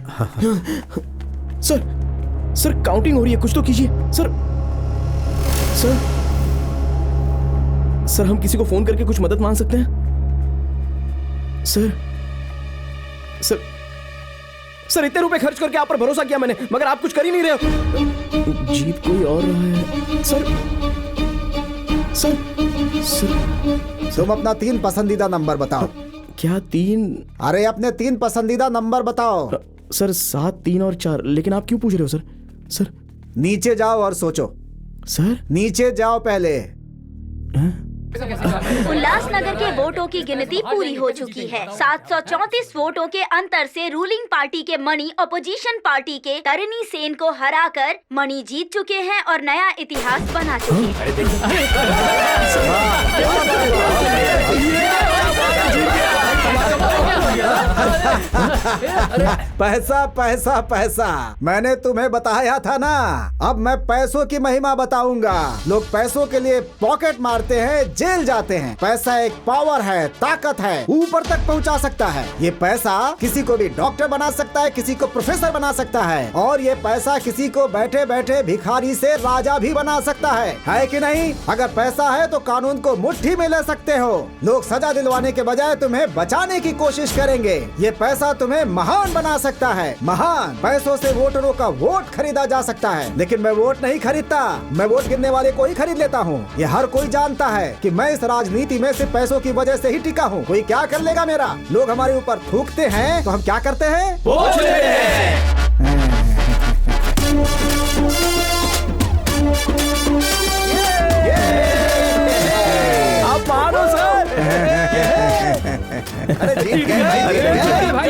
सर काउंटिंग हो रही है, कुछ तो कीजिए। सर हम किसी को फोन करके कुछ मदद मांग सकते हैं? सर इतने रुपए खर्च करके आप पर भरोसा किया मैंने, मगर आप कुछ कर ही नहीं रहे हो। जीत कोई और रहा है। सर तुम अपना 3 पसंदीदा नंबर बताओ। क्या 3? अरे अपने 3 पसंदीदा नंबर बताओ। सर 7, 3 और 4। लेकिन आप क्यों पूछ रहे हो सर? नीचे जाओ और सोचो। सर नीचे जाओ पहले। उल्लासनगर के वोटों की गिनती पूरी हो चुकी है। 734 वोटों के अंतर से रूलिंग पार्टी के मणि अपोजिशन पार्टी के तरनी सेन को हराकर मणि जीत चुके हैं और नया इतिहास बना चुके हैं। पैसा पैसा पैसा, मैंने तुम्हें बताया था ना। अब मैं पैसों की महिमा बताऊंगा। लोग पैसों के लिए पॉकेट मारते हैं, जेल जाते हैं। पैसा एक पावर है, ताकत है, ऊपर तक पहुंचा सकता है। ये पैसा किसी को भी डॉक्टर बना सकता है, किसी को प्रोफेसर बना सकता है, और ये पैसा किसी को बैठे बैठे भिखारी से राजा भी बना सकता है कि नहीं? अगर पैसा है तो कानून को मुट्ठी में ले सकते हो। लोग सजा दिलवाने के बजाय तुम्हें बचाने की कोशिश करेंगे। ये पैसा तुम्हें महान बना सकता है, महान। पैसों से वोटरों का वोट खरीदा जा सकता है, लेकिन मैं वोट नहीं खरीदता, मैं वोट गिनने वाले को ही खरीद लेता हूँ। ये हर कोई जानता है कि मैं इस राजनीति में सिर्फ पैसों की वजह से ही टिका हूँ। कोई क्या कर लेगा मेरा? लोग हमारे ऊपर थूकते हैं तो हम क्या करते हैं? वोट लेते हैं। आप मानो सर। अरे जीत गए भाई,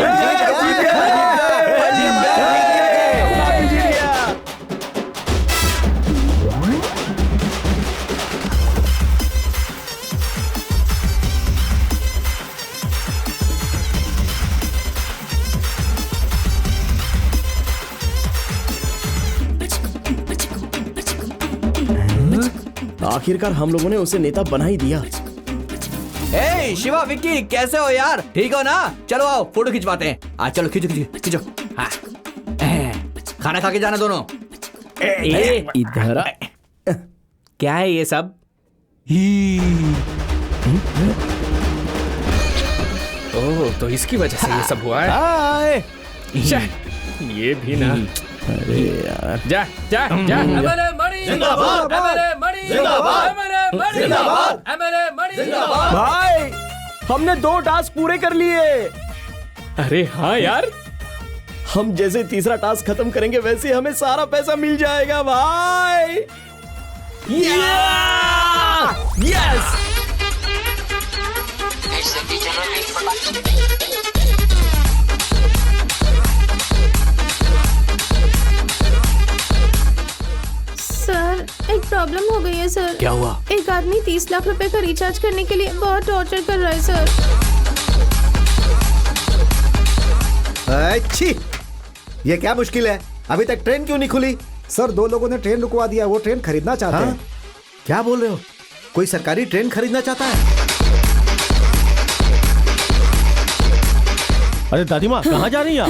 आखिरकार हम लोगों ने उसे नेता बना ही दिया। ए शिवा, विक्की, कैसे हो यार? ठीक हो ना? चलो आओ फोटो खिंचवाते हैं। आज चलो खींचो खींचो खींचो। हाँ, खाना खा के जाना दोनों। इधर क्या है ये सब? ओह, तो इसकी वजह से ये सब हुआ है। ये भी ना। अरे यार, जा जा जा। भाई हमने 2 टास्क पूरे कर लिए। अरे हाँ यार, हम जैसे तीसरा टास्क खत्म करेंगे वैसे हमें सारा पैसा मिल जाएगा भाई। यस। सर, एक प्रॉब्लम हो गई है सर। क्या हुआ? एक आदमी 30 लाख रुपए का रिचार्ज करने के लिए बहुत टॉर्चर कर रहा है सर। अच्छी, ये क्या मुश्किल है? अभी तक ट्रेन क्यों नहीं खुली? सर, 2 लोगों ने ट्रेन रुकवा दिया, वो ट्रेन खरीदना चाहते हैं। क्या बोल रहे हो? कोई सरकारी ट्रेन खरीदना चाहता है? अरे दादी माँ, कहाँ जा रही हैं आप?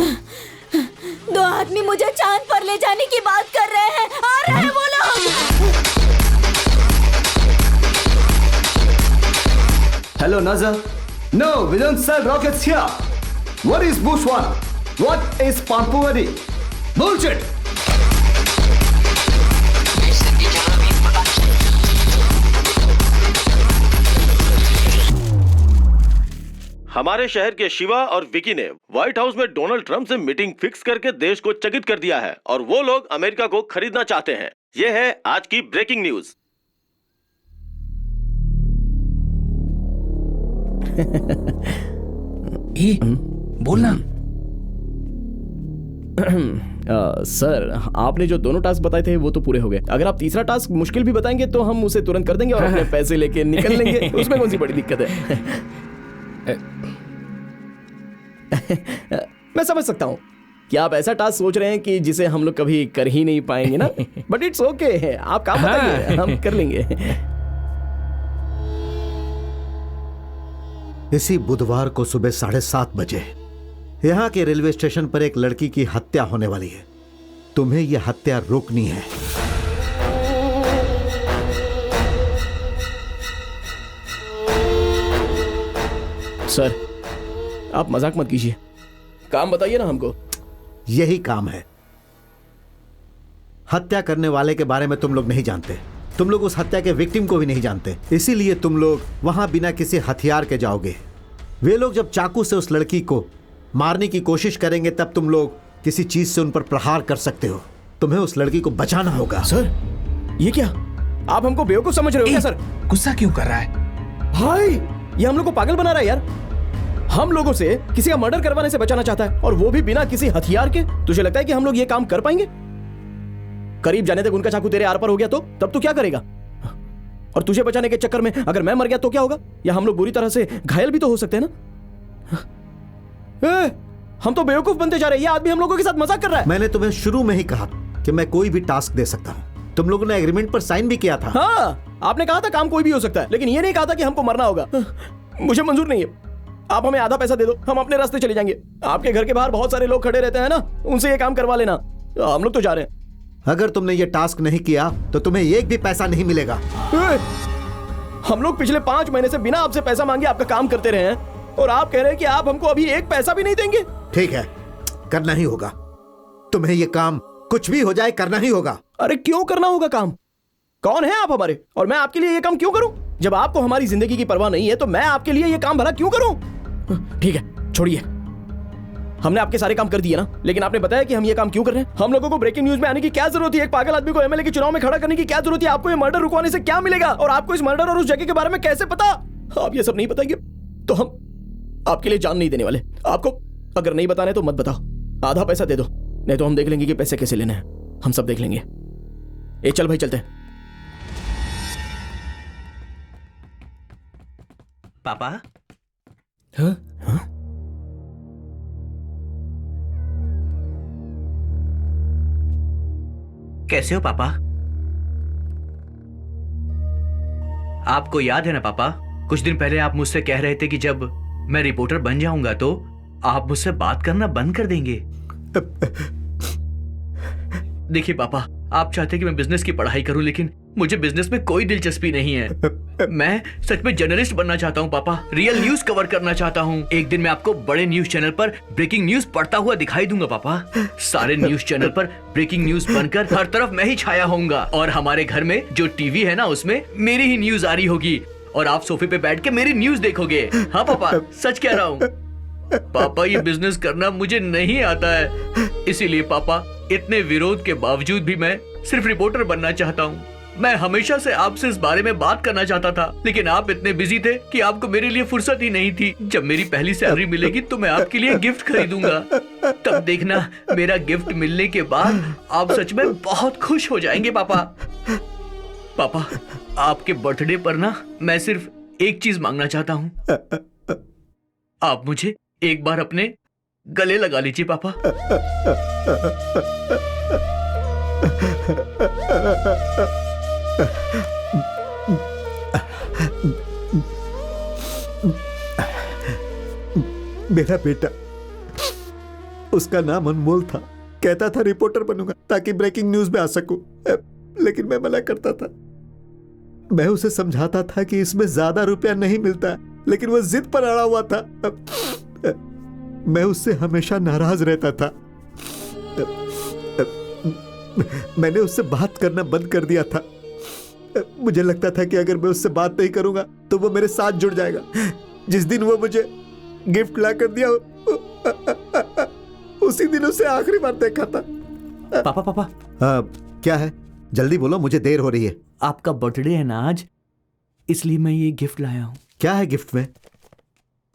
2 आदमी मुझे चांद पर ले जाने की बात कर रहे हैं। आ रहे हैं वो लोग। Hello, Nazar. No, we don't sell rockets here. What is Bushwana? What is Pampuri? Bullshit! हमारे शहर के शिवा और विकी ने व्हाइट हाउस में डोनाल्ड ट्रंप से मीटिंग फिक्स करके देश को चकित कर दिया है और वो लोग अमेरिका को खरीदना चाहते हैं। ये है आज की ब्रेकिंग न्यूज। बोलना। सर, आपने जो दोनों टास्क बताए थे वो तो पूरे हो गए। अगर आप तीसरा टास्क मुश्किल भी बताएंगे तो हम उसे तुरंत कर देंगे और अपने पैसे लेके निकल लेंगे। उसमें कौन सी बड़ी दिक्कत है? मैं समझ सकता हूँ कि आप ऐसा टास्क सोच रहे हैं कि जिसे हम लोग कभी कर ही नहीं पाएंगे ना, बट इट्स ओके। आप काम बताइए, हम कर लेंगे। इसी बुधवार को सुबह 7:30 बजे यहाँ के रेलवे स्टेशन पर एक लड़की की हत्या होने वाली है। तुम्हें यह हत्या रोकनी है। सर, आप मजाक मत कीजिए, काम बताइए ना हमको। यही काम है। हत्या करने वाले के बारे में तुम लोग नहीं जानते, तुम लोग उस हत्या के विक्टिम को भी नहीं जानते, इसीलिए तुम लोग वहां बिना किसी हथियार के जाओगे। वे लोग जब चाकू से उस लड़की को मारने की कोशिश करेंगे तब तुम लोग किसी चीज से उन पर प्रहार कर सकते हो। तुम्हें उस लड़की को बचाना होगा। सर, ये क्या? आप हमको बेवकूफ समझ रहे हो क्या? सर, गुस्सा क्यों कर रहा है? भाई, ये हम लोग को पागल बना रहा है यार। हम लोगों से किसी का मर्डर करवाने से बचाना चाहता है, और वो भी बिना किसी हथियार के। तुझे लगता है कि हम लोग ये काम कर पाएंगे? करीब जाने तक उनका चाकू तेरे आर पर हो गया तो तब तू क्या करेगा? और तुझे बचाने के चक्कर में अगर मैं मर गया तो क्या होगा? या हम लोग बुरी तरह से घायल भी तो हो सकते हैं ना? हम तो बेवकूफ बनते जा रहे हैं। ये आदमी हम लोगों के साथ मजाक कर रहा है। मैंने तुम्हें शुरू में ही कहा कि मैं कोई भी टास्क दे सकता हूँ। तुम लोगों ने एग्रीमेंट पर साइन भी किया था। हाँ, आपने कहा था काम कोई भी हो सकता है, लेकिन ये नहीं कहा था कि हमको मरना होगा। मुझे मंजूर नहीं है। आप हमें आधा पैसा दे दो, हम अपने रास्ते चले जाएंगे। आपके घर के बाहर बहुत सारे लोग खड़े रहते हैं ना, उनसे ये काम करवा लेना। हम लोग तो जा रहे हैं। अगर तुमने ये टास्क नहीं किया तो तुम्हें एक भी पैसा नहीं मिलेगा। हम लोग पिछले 5 महीने से बिना आपसे पैसा मांगे आपका काम करते रहे हैं, और आप कह रहे हैं कि आप हमको अभी एक पैसा भी नहीं देंगे। ठीक है, करना ही होगा। तुम्हें ये काम कुछ भी हो जाए करना ही होगा। अरे क्यों करना होगा काम? कौन है आप हमारे, और मैं आपके लिए ये काम क्यों करूं? जब आपको हमारी जिंदगी की परवाह नहीं है तो मैं आपके लिए ये काम भला क्यों करूं? ठीक है, छोड़िए। हमने आपके सारे काम कर दिए ना, लेकिन आपने बताया कि हम ये काम क्यों कर रहे हैं। हम लोगों को ब्रेकिंग न्यूज में आने की क्या जरूरत है? एक पागल आदमी को एमएलए के चुनाव में खड़ा करने की क्या जरूरत है? आपको ये मर्डर रुकवाने से क्या मिलेगा? और आपको इस मर्डर और उस जगह के बारे में कैसे पता? आप ये सब नहीं बताएंगे तो हम आपके लिए जान नहीं देने वाले। आपको अगर नहीं बताने तो मत बताओ। आधा पैसा दे दो, नहीं तो हम देख लेंगे कि पैसे कैसे लेने हैं। हम सब देख लेंगे। ए चल भाई, चलते हैं। पापा? हाँ? हाँ? कैसे हो पापा? आपको याद है ना पापा, कुछ दिन पहले आप मुझसे कह रहे थे कि जब मैं रिपोर्टर बन जाऊंगा तो आप मुझसे बात करना बंद कर देंगे। देखिए पापा, आप चाहते कि मैं बिजनेस की पढ़ाई करूं, लेकिन मुझे बिजनेस में कोई दिलचस्पी नहीं है। मैं सच में जर्नलिस्ट बनना चाहता हूं पापा, रियल न्यूज कवर करना चाहता हूं। एक दिन मैं आपको बड़े न्यूज चैनल पर ब्रेकिंग न्यूज पढ़ता हुआ दिखाई दूंगा पापा। सारे न्यूज चैनल पर ब्रेकिंग न्यूज बनकर हर तरफ मैं ही छाया होऊंगा, और हमारे घर में जो टीवी है ना, उसमें मेरी ही न्यूज आ रही होगी, और आप सोफे पे बैठ के मेरी न्यूज देखोगे। हाँ पापा, सच कह रहा हूँ पापा। ये बिजनेस करना मुझे नहीं आता है, इसीलिए पापा इतने विरोध के बावजूद भी मैं सिर्फ रिपोर्टर बनना चाहता हूँ। मैं हमेशा से आपसे इस बारे में बात करना चाहता था, लेकिन आप इतने बिजी थे कि आपको मेरे लिए फुर्सत ही नहीं थी। जब मेरी पहली सैलरी मिलेगी तो मैं आपके लिए गिफ्ट खरीदूंगा। तब देखना, मेरा गिफ्ट मिलने के बाद आप सच में बहुत खुश हो जाएंगे पापा। पापा, आपके बर्थडे पर ना मैं सिर्फ एक चीज मांगना चाहता हूँ। आप मुझे एक बार अपने गले लगा लीजिए पापा। मेरा बेटा, उसका नाम अनमोल था। कहता था रिपोर्टर बनूंगा ताकि ब्रेकिंग न्यूज में आ सकूं, लेकिन मैं मना करता था। मैं उसे समझाता था कि इसमें ज्यादा रुपया नहीं मिलता, लेकिन वह जिद पर अड़ा हुआ था। मैं उससे हमेशा नाराज रहता था। मैंने उससे बात करना बंद कर दिया था। मुझे लगता था कि अगर मैं उससे बात नहीं करूंगा तो वो मेरे साथ जुड़ जाएगा। जिस दिन वो मुझे गिफ्ट ला कर दिया, उसी दिन उसे आखिरी बार देखा था। पापा पापा, क्या है? जल्दी बोलो, मुझे देर हो रही है। आपका बर्थडे है ना आज, इसलिए मैं ये गिफ्ट लाया हूँ। क्या है गिफ्ट में?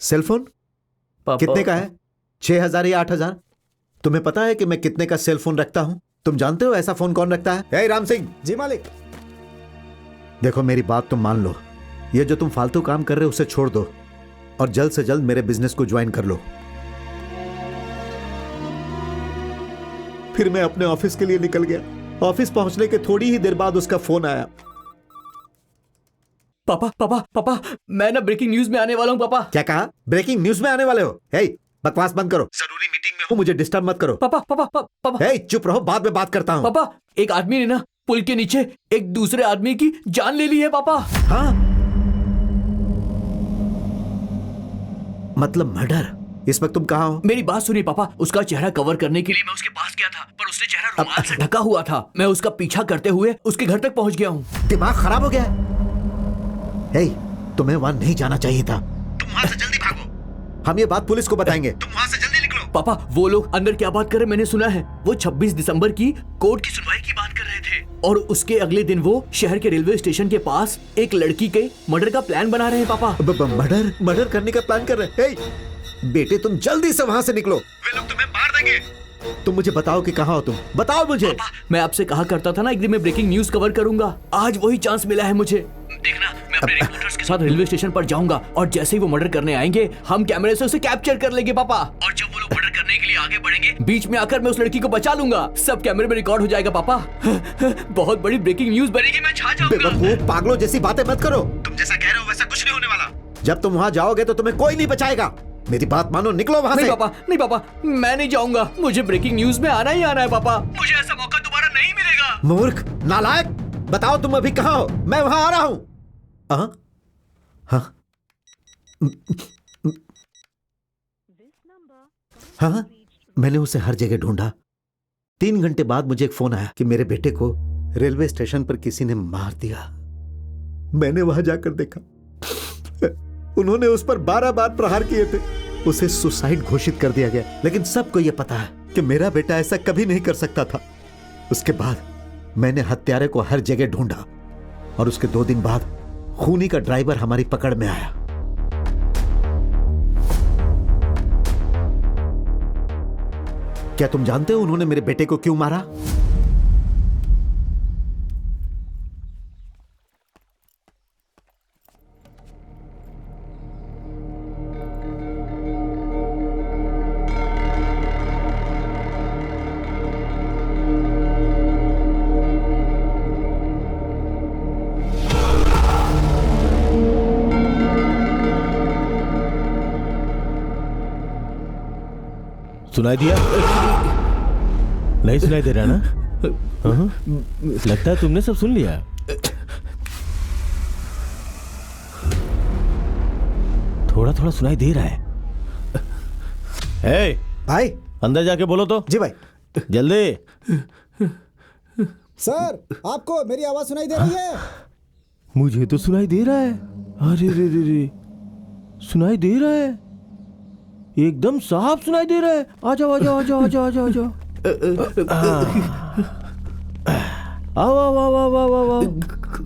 सेलफोन? कितने का है? 6,000 या 8,000? तुम्हें पता है कि मैं कितने का सेल फोन रखता हूं? तुम जानते हो ऐसा फोन कौन रखता है? हे राम सिंह। जी मालिक। देखो, मेरी बात तुम मान लो। ये जो तुम फालतू काम कर रहे हो उसे छोड़ दो, और जल्द से जल्द मेरे बिजनेस को ज्वाइन कर लो। फिर मैं अपने ऑफिस के लिए निकल गया। ऑफिस पहुंचने के थोड़ी ही देर बाद उसका फोन आया। पापा पापा पापा, मैं ना ब्रेकिंग न्यूज में आने वाला हूँ पापा। क्या कहा? ब्रेकिंग न्यूज में आने वाले हो? हे, बकवास बंद करो। जरूरी मीटिंग में हूँ, मुझे डिस्टर्ब मत करो। पापा पापा पापा, हे, चुप रहो, बाद में बात करता हूँ। पापा, एक आदमी ने ना पुल के नीचे एक दूसरे आदमी की जान ले ली है पापा। हाँ? मतलब मर्डर? इस वक्त तुम कहाँ हो? मेरी बात सुनिए पापा, उसका चेहरा कवर करने के लिए मैं उसके पास गया था, पर उसने चेहरा रुमाल से ढका हुआ था। मैं उसका पीछा करते हुए उसके घर तक पहुंच गया हूँ। दिमाग खराब हो गया? हे, तुम्हें वहां नहीं जाना चाहिए था। तुम वहां से जल्दी भागो। हम ये बात पुलिस को बताएंगे। तुम वहां से जल्दी निकलो। पापा, वो लोग अंदर क्या बात कर रहे मैंने सुना है। वो 26 दिसंबर की कोर्ट की सुनवाई की बात कर रहे थे, और उसके अगले दिन वो शहर के रेलवे स्टेशन के पास एक लड़की के मर्डर का प्लान बना रहे हैं पापा। मर्डर करने का प्लान कर रहे हैं? बेटे, तुम जल्दी से वहां से निकलो, वे लोग तुम्हें मार देंगे। तुम मुझे बताओ कि कहाँ हो तुम। बताओ मुझे। पापा, मैं आपसे कहा करता था ना एक दिन मैं ब्रेकिंग न्यूज कवर करूंगा। आज वही चांस मिला है मुझे। देखना, मैं अपने रिपोर्टर्स के साथ रेलवे स्टेशन पर जाऊंगा और जैसे ही वो मर्डर करने आएंगे हम कैमरे से उसे कैप्चर कर लेंगे पापा। और जब वो लोग मर्डर करने के लिए आगे बढ़ेंगे बीच में आकर मैं उस लड़की को बचा लूंगा। सब कैमरे में रिकॉर्ड हो जाएगा पापा। बहुत बड़ी ब्रेकिंग न्यूज बनेगी, मैं छा जाऊंगा। बेवकूफ पागलों जैसी बातें मत करो। तुम जैसा कह रहे हो वैसा कुछ नहीं होने वाला। जब तुम वहाँ जाओगे तो तुम्हें कोई नहीं बचाएगा। मेरी बात मानो, निकलो वहाँ से। नहीं पापा, मैं नहीं जाऊंगा। मुझे ब्रेकिंग न्यूज में आना ही आना है पापा। मुझे ऐसा मौका दोबारा नहीं मिलेगा। मूर्ख, नालायक, बताओ तुम अभी कहाँ हो? मैं वहाँ आ रहा हूँ। हाँ, मैंने उसे हर जगह ढूंढा। 3 घंटे बाद मुझे एक फोन आया कि मेरे बेटे को रेलवे स्टेशन पर किसी ने मार दिया। मैंने वहां जाकर देखा, उन्होंने उस पर 12 बार प्रहार किए थे। उसे सुसाइड घोषित कर दिया गया, लेकिन सबको यह पता है कि मेरा बेटा ऐसा कभी नहीं कर सकता था। उसके बाद मैंने हत्यारे को हर जगह ढूंढा और उसके 2 दिन बाद खूनी का ड्राइवर हमारी पकड़ में आया। क्या तुम जानते हो उन्होंने मेरे बेटे को क्यों मारा? सुनाई दिया? नहीं सुनाई दे रहा ना? लगता है तुमने सब सुन लिया। थोड़ा थोड़ा सुनाई दे रहा है। हे भाई, अंदर जाके बोलो तो। जी भाई। जल्दी। सर, आपको मेरी आवाज सुनाई दे रही है? मुझे तो सुनाई दे रहा है। अरे रे रे रे, सुनाई दे रहा है, एकदम साफ सुनाई दे रहा है। आ जाओ आ जाओ आ जाओ आ जाओ आ जाओ आ जाओ। आओ आओ आओ आओ आओ आओ।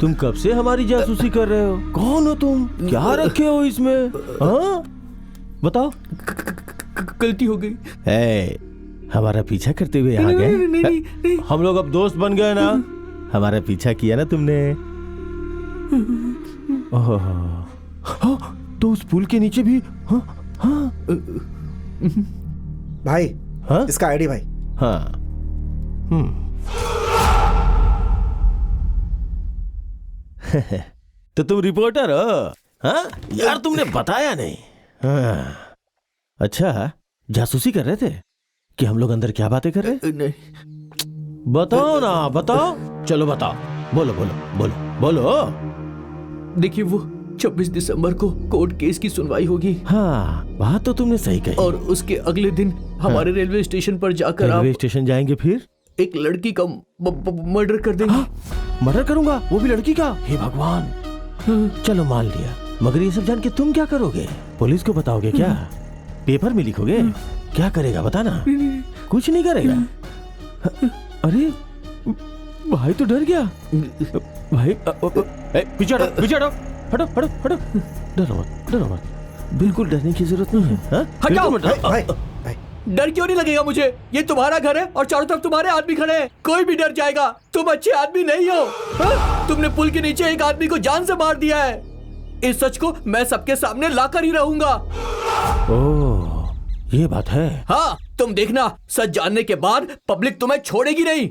तुम कब से हमारी जासूसी कर रहे हो? कौन हो तुम? क्या रखे हो इसमें? हाँ बताओ। गलती हो गई। हमारा पीछा करते हुए आ गए। हम लोग अब दोस्त बन गए ना। हमारा पीछा किया ना तुमने। तो उस पुल के नीचे भी। हाँ भाई, हाँ? इसका आईडी भाई। हाँ। तो तुम रिपोर्टर हो? हाँ यार, तुमने बताया नहीं। हाँ। अच्छा, जासूसी कर रहे थे कि हम लोग अंदर क्या बातें कर रहे? नहीं। बताओ ना, बताओ। चलो बताओ, बोलो बोलो बोलो बोलो। देखिए, वो 26 दिसंबर को कोर्ट केस की सुनवाई होगी। हाँ, बात तो तुमने सही कही। और उसके अगले दिन हमारे रेलवे स्टेशन पर जाकर रेलवे स्टेशन जाएंगे, फिर एक लड़की का मर्डर कर देंगे। हाँ? मर्डर करूंगा, वो भी लड़की का? हे भगवान। चलो मान लिया, मगर ये सब जान के तुम क्या करोगे? पुलिस को बताओगे क्या? पेपर में लिखोगे? क्या करेगा बताना। कुछ नहीं करेगा। अरे भाई तो डर गया। भाई पीछे हटो, पीछे हटो, हटो हटो हटो। डरो मत, डरो मत, बिल्कुल डरने की जरूरत नहीं है। हटाओ भाई, डर क्यों नहीं लगेगा मुझे? ये तुम्हारा घर है और चारों तरफ तुम्हारे आदमी खड़े हैं। कोई भी डर जाएगा। तुम अच्छे आदमी नहीं हो। तुमने पुल के नीचे एक आदमी को जान से मार दिया है। इस सच को मैं सबके सामने लाकर ही रहूंगा। ओह, ये बात है। हाँ, तुम देखना, सच जानने के बाद पब्लिक तुम्हें छोड़ेगी नहीं।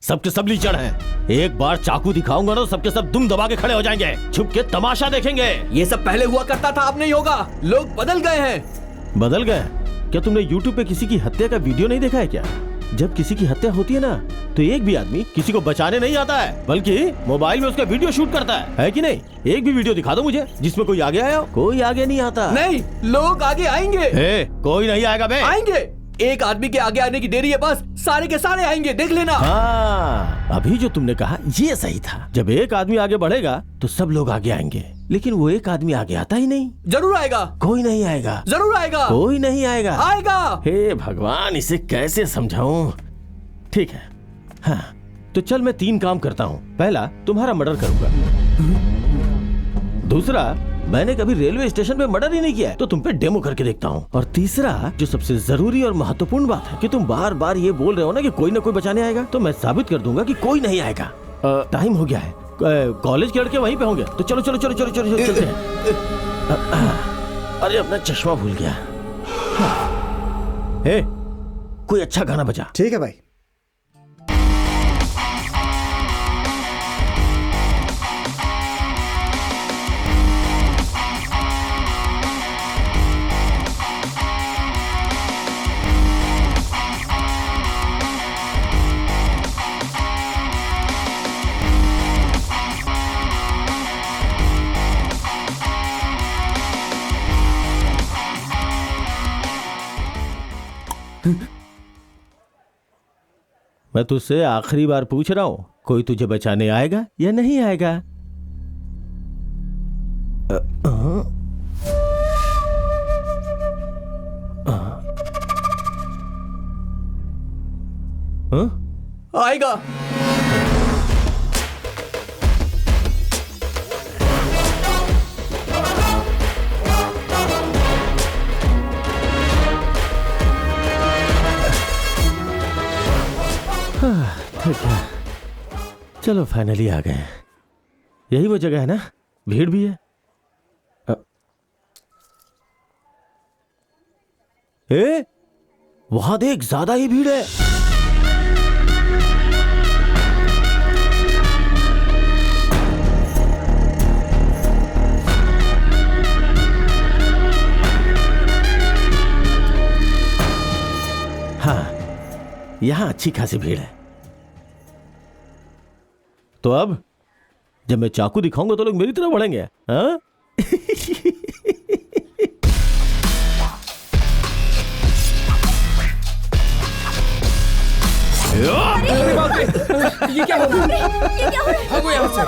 सबके सब लीचड़ हैं। एक बार चाकू दिखाऊंगा ना, सबके सब दुम दबा के खड़े हो जाएंगे, छुप के तमाशा देखेंगे। ये सब पहले हुआ करता था, अब नहीं होगा। लोग बदल गए हैं। बदल गए? क्या तुमने YouTube पे किसी की हत्या का वीडियो नहीं देखा है क्या? जब किसी की हत्या होती है ना, तो एक भी आदमी किसी को बचाने नहीं आता है, बल्कि मोबाइल में उसका वीडियो शूट करता है कि नहीं? एक भी वीडियो दिखा दो मुझे जिसमें कोई आगे आया हो। कोई आगे नहीं आता। नहीं, लोग आगे आएंगे। कोई नहीं आएगा बे। आएंगे। एक आदमी के आगे आने की देरी है, बस सारे के सारे आएंगे, देख लेना। हाँ, अभी जो तुमने कहा ये सही था। जब एक आदमी आगे बढ़ेगा तो सब लोग आगे आएंगे, लेकिन वो एक आदमी आगे आता ही नहीं। जरूर आएगा। कोई नहीं आएगा। जरूर आएगा। कोई नहीं आएगा। आएगा। हे भगवान, इसे कैसे समझाऊं? ठीक है, हाँ तो चल मैं 3 काम करता हूँ। पहला, तुम्हारा मर्डर करूंगा। दूसरा, मैंने कभी रेलवे स्टेशन पे मर्डर ही नहीं किया है, तो तुम पे डेमो करके देखता हूँ। और तीसरा, जो सबसे जरूरी और महत्वपूर्ण बात है कि तुम बार-बार ये बोल रहे हो ना कि कोई ना कोई बचाने आएगा, तो मैं साबित कर दूंगा कि कोई नहीं आएगा। टाइम हो गया है, कॉलेज के लड़के वहीं पे होंगे, तो चलो चलो चलो चलो चलो चलते हैं। अरे अपना चश्मा भूल गया। कोई अच्छा गाना बजा। ठीक है भाई। मैं तुझसे आखिरी बार पूछ रहा हूं, कोई तुझे बचाने आएगा या नहीं आएगा? आएगा। ठीक है, चलो फाइनली आ गए। यही वो जगह है ना? भीड़ भी है। वहां देख, ज्यादा ही भीड़ है। हाँ, यहां अच्छी खासी भीड़ है। तो अब जब मैं चाकू दिखाऊंगा तो लोग मेरी तरफ बढ़ेंगे। हाँ? ये क्या हो रहा है? भागो यहाँ से।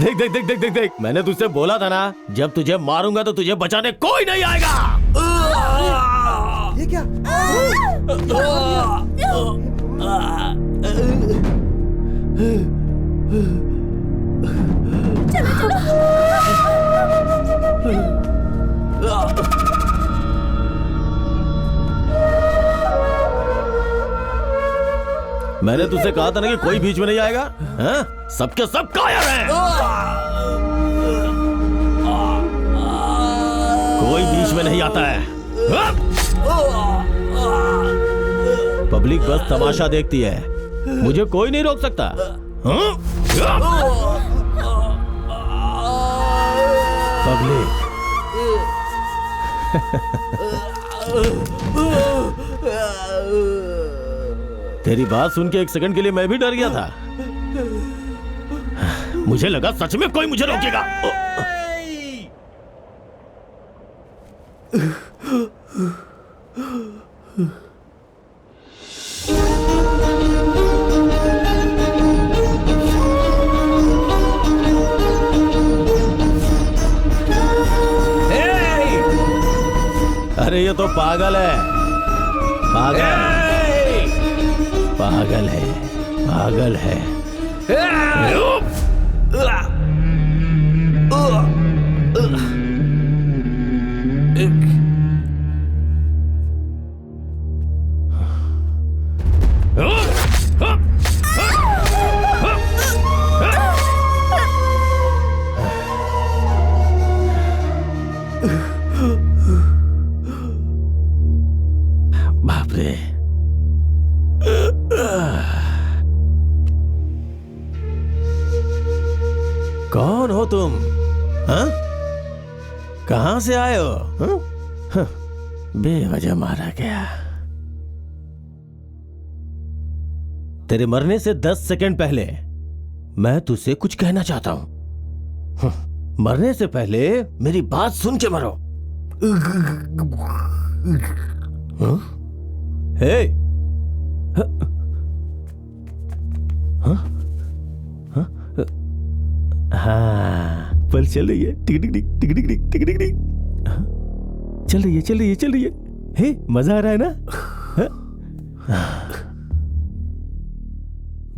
देख देख देख देख देख देख, मैंने तुझसे बोला था ना, जब तुझे मारूंगा तो तुझे बचाने कोई नहीं आएगा। ये क्या? मैंने तुझसे कहा था ना कि कोई बीच में नहीं आएगा। हाँ? सबके सब कायर हैं। कोई बीच में नहीं आता है। पब्लिक बस तमाशा देखती है, मुझे कोई नहीं रोक सकता। पब्लिक तेरी बात सुन के एक सेकंड के लिए मैं भी डर गया था। मुझे लगा सच में कोई मुझे रोकेगा। अरे ये तो पागल है, पागल है, पागल है। बाप रे, कौन हो तुम? हाँ? कहां से आए हो? हाँ? बेवजह मारा गया। तेरे मरने से 10 सेकंड पहले मैं तुझसे कुछ कहना चाहता हूं। मरने से पहले मेरी बात सुन के मरो। हे, हाँ, पल चल रही है। टिक टिक टिक टिक टिक टिक टिक टिक टिक। चल रही है, चल रही है, चल रही है। हे, मजा आ रहा है ना?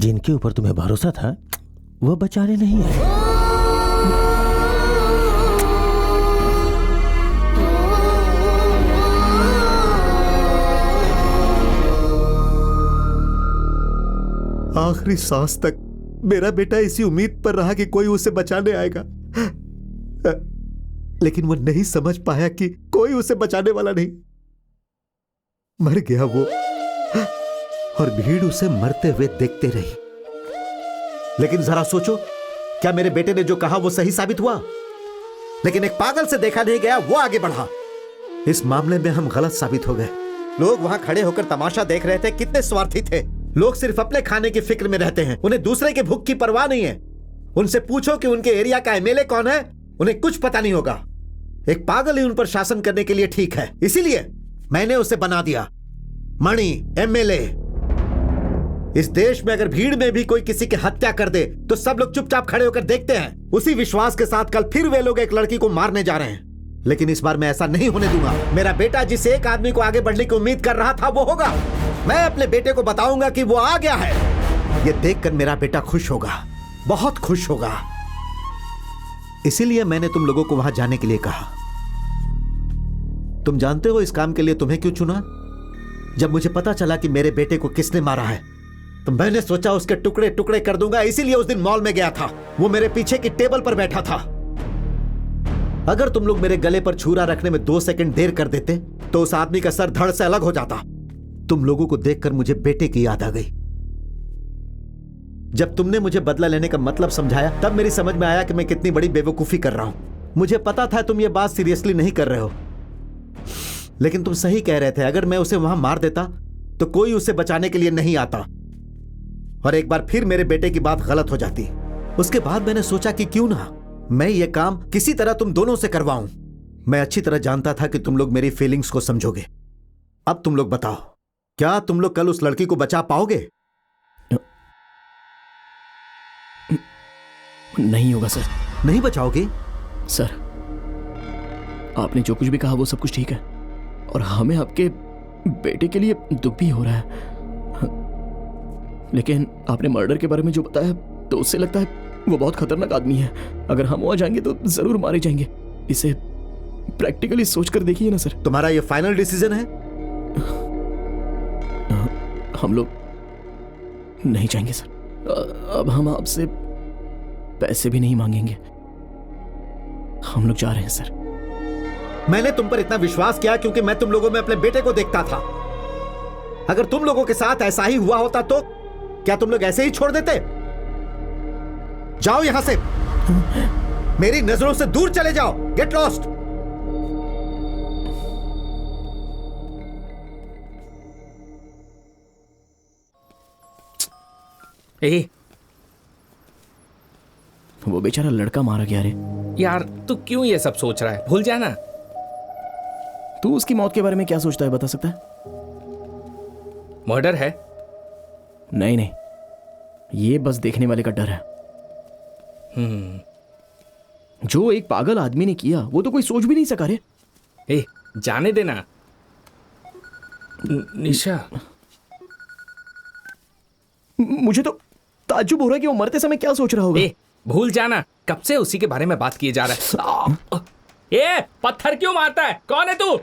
जिनके ऊपर तुम्हें भरोसा था वो बेचारे नहीं है। आखिरी सांस तक मेरा बेटा इसी उम्मीद पर रहा कि कोई उसे बचाने आएगा, लेकिन वो नहीं समझ पाया कि कोई उसे बचाने वाला नहीं। मर गया वो, और भीड़ उसे मरते हुए देखते रही। लेकिन जरा सोचो, क्या मेरे बेटे ने जो कहा वो सही साबित हुआ? लेकिन एक पागल से देखा नहीं गया, वो आगे बढ़ा। इस मामले में हम गलत साबित हो गए। लोग वहां खड़े होकर तमाशा देख रहे थे, कितने स्वार्थी थे। लोग सिर्फ अपने खाने की फिक्र में रहते हैं, उन्हें दूसरे के भूख की परवाह नहीं है। उनसे पूछो कि उनके एरिया का एमएलए कौन है, उन्हें कुछ पता नहीं होगा। एक पागल ही उन पर शासन करने के लिए ठीक है, इसीलिए मैंने उसे बना दिया मणि एमएलए। इस देश में अगर भीड़ में भी कोई किसी की हत्या कर दे तो सब लोग चुपचाप खड़े होकर देखते हैं। उसी विश्वास के साथ कल फिर वे लोग एक लड़की को मारने जा रहे हैं, लेकिन इस बार मैं ऐसा नहीं होने दूंगा। मेरा बेटा जिस एक आदमी को आगे बढ़ने की उम्मीद कर रहा था वो होगा। मैं अपने बेटे को बताऊंगा कि वो आ गया है। ये देखकर मेरा बेटा खुश होगा, बहुत खुश होगा। इसीलिए मैंने तुम लोगों को वहां जाने के लिए कहा। तुम जानते हो इस काम के लिए तुम्हें क्यों चुना? जब मुझे पता चला कि मेरे बेटे को किसने मारा है तो मैंने सोचा उसके टुकड़े टुकड़े कर दूंगा। इसीलिए उस दिन मॉल में गया था। वो मेरे पीछे की टेबल पर बैठा था। अगर तुम लोग मेरे गले पर छुरा रखने में 2 सेकंड देर कर देते तो उस आदमी का सर धड़ से अलग हो जाता। तुम लोगों को देखकर मुझे बेटे की याद आ गई। जब तुमने मुझे बदला लेने का मतलब समझाया तब मेरी समझ में आया कि मैं कितनी बड़ी बेवकूफी कर रहा हूं। मुझे पता था तुम ये बात सीरियसली नहीं कर रहे हो, लेकिन तुम सही कह रहे थे। अगर मैं उसे वहां मार देता तो कोई उसे बचाने के लिए नहीं आता, और एक बार फिर मेरे बेटे की बात गलत हो जाती। उसके बाद मैंने सोचा कि क्यों ना मैं ये काम किसी तरह तुम दोनों से करवाऊं। मैं अच्छी तरह जानता था कि तुम लोग मेरी फीलिंग्स को समझोगे। अब तुम लोग बताओ, क्या तुम लोग कल उस लड़की को बचा पाओगे? नहीं होगा सर। नहीं बचाओगे? सर, आपने जो कुछ भी कहा वो सब कुछ ठीक है, और हमें आपके बेटे के लिए दुख भी हो रहा है, लेकिन आपने मर्डर के बारे में जो बताया तो उससे लगता है वो बहुत खतरनाक आदमी है। अगर हम वहां जाएंगे तो जरूर मारे जाएंगे। इसे प्रैक्टिकली सोचकर देखिए ना सर। तुम्हारा ये फाइनल डिसीजन है? हम लोग नहीं जाएंगे सर। अब हम आपसे पैसे भी नहीं मांगेंगे। हम लोग जा रहे हैं सर। मैंने तुम पर इतना विश्वास किया क्योंकि मैं तुम लोगों में अपने बेटे को देखता था। अगर तुम लोगों के साथ ऐसा ही हुआ होता तो क्या तुम लोग ऐसे ही छोड़ देते? जाओ यहां से, मेरी नजरों से दूर चले जाओ। Get lost. वो बेचारा लड़का मारा गया रे। यार तू क्यों ये सब सोच रहा है? भूल जाना। तू उसकी मौत के बारे में क्या सोचता है, बता सकता है? मर्डर है? नहीं नहीं, ये बस देखने वाले का डर है। जो एक पागल आदमी ने किया वो तो कोई सोच भी नहीं सका रे। जाने देना। निशा, मुझे तो ताज्जुब हो रहा है कि वो मरते समय क्या सोच रहा होगा। भूल जाना, कब से उसी के बारे में बात किए जा रहा है। पत्थर क्यों मारता है? कौन है तू?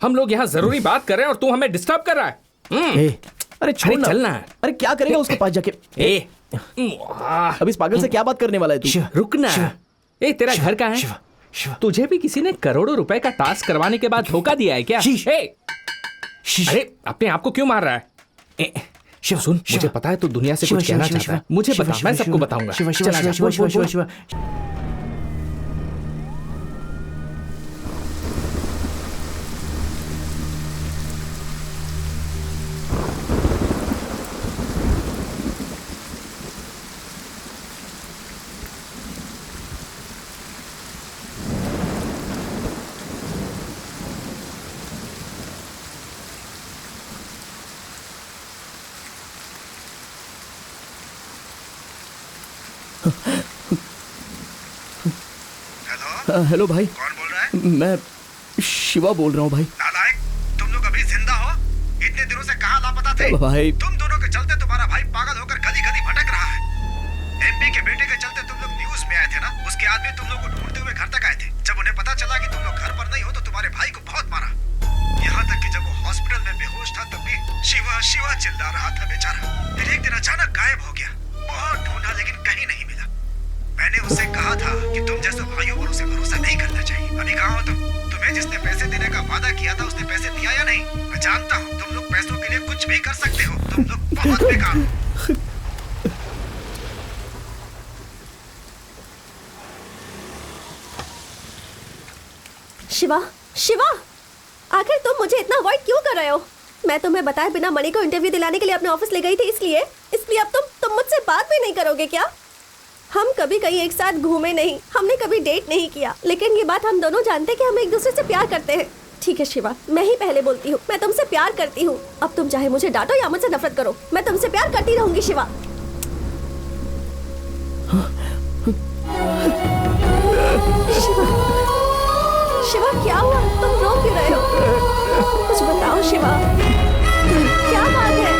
हम लोग यहाँ जरूरी बात कर रहे हैं और तू हमें डिस्टर्ब कर रहा है। अरे छोड़ ना। चलना। अरे क्या करेगा उसके पास जाके? अब इस पागल से क्या बात करने वाला है तू? रुकना। तेरा घर कहाँ है? तुझे भी किसी ने करोड़ों रुपए का टास्क करवाने के बाद धोखा दिया है क्या? अरे अपने आप को क्यों मार रहा है? सुन, मुझे पता है तू दुनिया से कुछ कहना चाहता है। मुझे बता, मैं सबको बताऊंगा। चला जा। हेलो भाई। कौन बोल रहा है? मैं शिवा बोल रहा हूँ भाई। नालायक, तुम लोग अभी जिंदा हो? इतने दिनों से कहाँ लापता थे? भाई, तुम दोनों के चलते तुम्हारा भाई पागल होकर गली गली भटक रहा है। एमपी के बेटे के चलते तुम लोग न्यूज में आए थे ना? उसके आदमी तुम लोग को ढूंढते हुए घर तक आए थे। जब उन्हें पता चला कि तुम लोग घर पर नहीं हो तो तुम्हारे भाई को बहुत मारा। यहाँ तक कि जब वो हॉस्पिटल में बेहोश था तब भी शिवा शिवा चिल्ला रहा था बेचारा। फिर एक दिन अचानक गायब हो गया। बहुत ढूंढा लेकिन वादा किया था उसने पैसे दिया या नहीं? मैं जानता हूँ तुम लोग पैसों के लिए कुछ भी कर सकते हो। तुम लोग बहुत बेकार हो। शिवा, शिवा, आखिर तुम मुझे इतना अवॉइड क्यों कर रहे हो? मैं तुम्हें बताए बिना मणि को इंटरव्यू दिलाने के लिए अपने ऑफिस ले गई थी, इसलिए अब तुम मुझसे बात भी नहीं करोगे क्या? हम कभी कहीं एक साथ घूमे नहीं, हमने कभी डेट नहीं किया, लेकिन ये बात हम दोनों जानते हैं कि हम एक दूसरे से प्यार करते हैं। ठीक है शिवा, मैं ही पहले बोलती हूँ, मैं तुमसे प्यार करती हूँ। अब तुम चाहे मुझे डांटो या मुझसे नफरत करो, मैं तुमसे प्यार करती रहूंगी शिवा। शिवा क्या हुआ? तुम रो क्यों रहे हो? कुछ बताओ शिवा, क्या बात है?